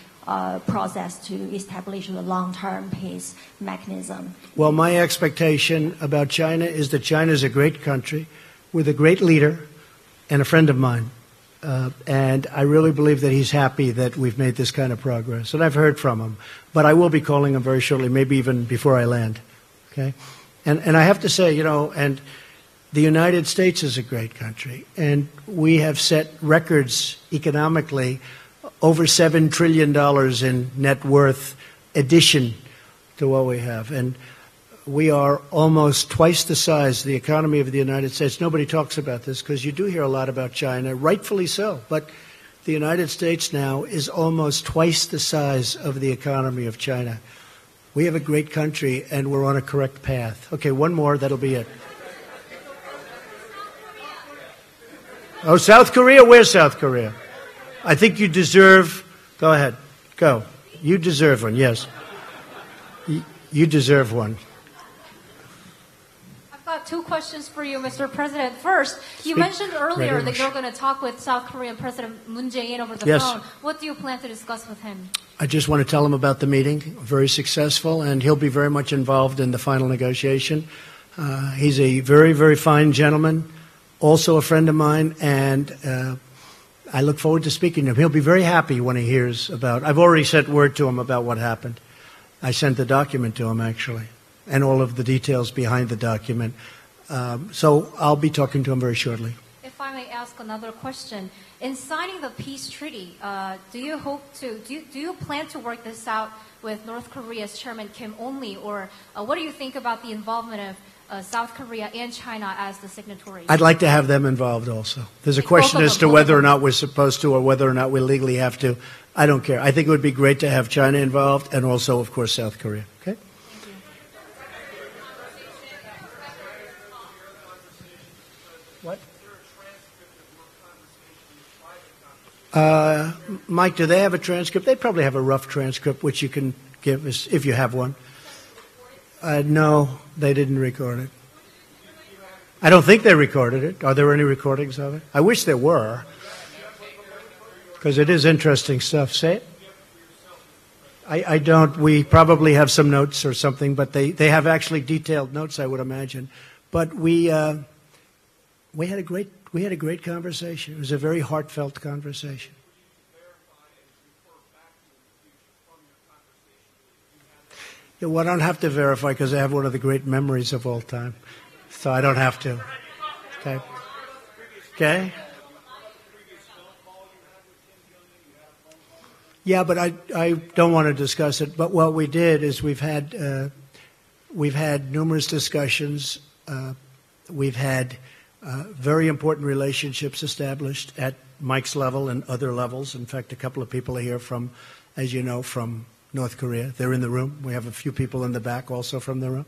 process to establish a long-term peace mechanism? Well, my expectation about China is that China is a great country with a great leader and a friend of mine. And I really believe that he's happy that we've made this kind of progress. And I've heard from him. But I will be calling him very shortly, maybe even before I land. Okay? And I have to say, and the United States is a great country. And we have set records economically, over $7 trillion in net worth addition to what we have. And we are almost twice the size, the economy of the United States. Nobody talks about this because you do hear a lot about China, rightfully so. But the United States now is almost twice the size of the economy of China. We have a great country, and we're on a correct path. Okay, one more, that'll be it. Oh, South Korea? Where's South Korea? I think you deserve, go ahead, go. You deserve one, yes. You deserve one. I've got 2 questions for you, Mr. President. First, you mentioned earlier that you're going to talk with South Korean President Moon Jae-in over the phone. What do you plan to discuss with him? I just want to tell him about the meeting. Very successful, and he'll be very much involved in the final negotiation. He's a very, very fine gentleman, also a friend of mine, and I look forward to speaking to him. He'll be very happy when he hears about. I've already sent word to him about what happened. I sent the document to him, actually, and all of the details behind the document. So I'll be talking to him very shortly. If I may ask another question, in signing the peace treaty, do you plan to work this out with North Korea's Chairman Kim only, or what do you think about the involvement of South Korea and China as the signatories? I'd like to have them involved also. There's a question as to whether or not we're supposed to or whether or not we legally have to. I don't care. I think it would be great to have China involved and also, of course, South Korea. Okay? What? Mike, do they have a transcript? They probably have a rough transcript, which you can give us if you have one. No, they didn't record it. I don't think they recorded it. Are there any recordings of it? I wish there were, because it is interesting stuff. Say it. I don't. We probably have some notes or something, but they have actually detailed notes, I would imagine. But we had a great conversation. It was a very heartfelt conversation. Yeah, well, I don't have to verify because I have one of the great memories of all time, so I don't have to. Okay. Okay. Yeah, but I don't want to discuss it. But what we did is we've had numerous discussions. We've had very important relationships established at Mike's level and other levels. In fact, a couple of people are here from, as you know, from North Korea. They're in the room. We have a few people in the back also from the room.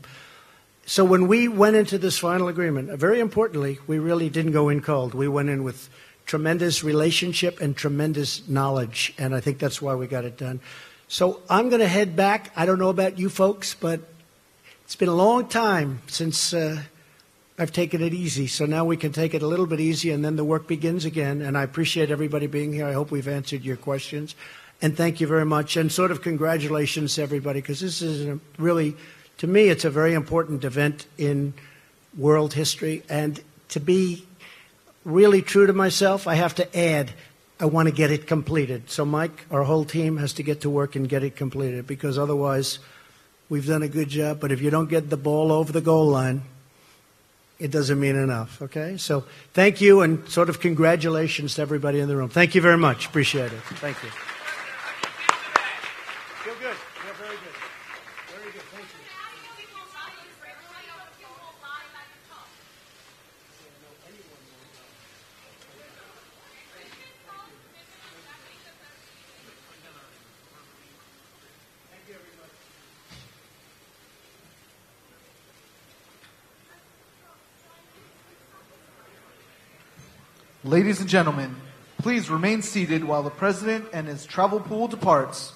So when we went into this final agreement, very importantly, we really didn't go in cold. We went in with tremendous relationship and tremendous knowledge, and I think that's why we got it done. So I'm going to head back. I don't know about you folks, but It's been a long time since I've taken it easy, so now we can take it a little bit easy, and then the work begins again. And I appreciate everybody being here. I hope we've answered your questions. And thank you very much. And sort of congratulations to everybody, because this is really, to me, it's a very important event in world history. And to be really true to myself, I have to add, I want to get it completed. So Mike, our whole team has to get to work and get it completed, because otherwise we've done a good job. But if you don't get the ball over the goal line, it doesn't mean enough, okay? So thank you, and sort of congratulations to everybody in the room. Thank you very much. Appreciate it. Thank you. Feel good. Yeah, very good. Very good. Thank you. Ladies and gentlemen, please remain seated while the President and his travel pool departs.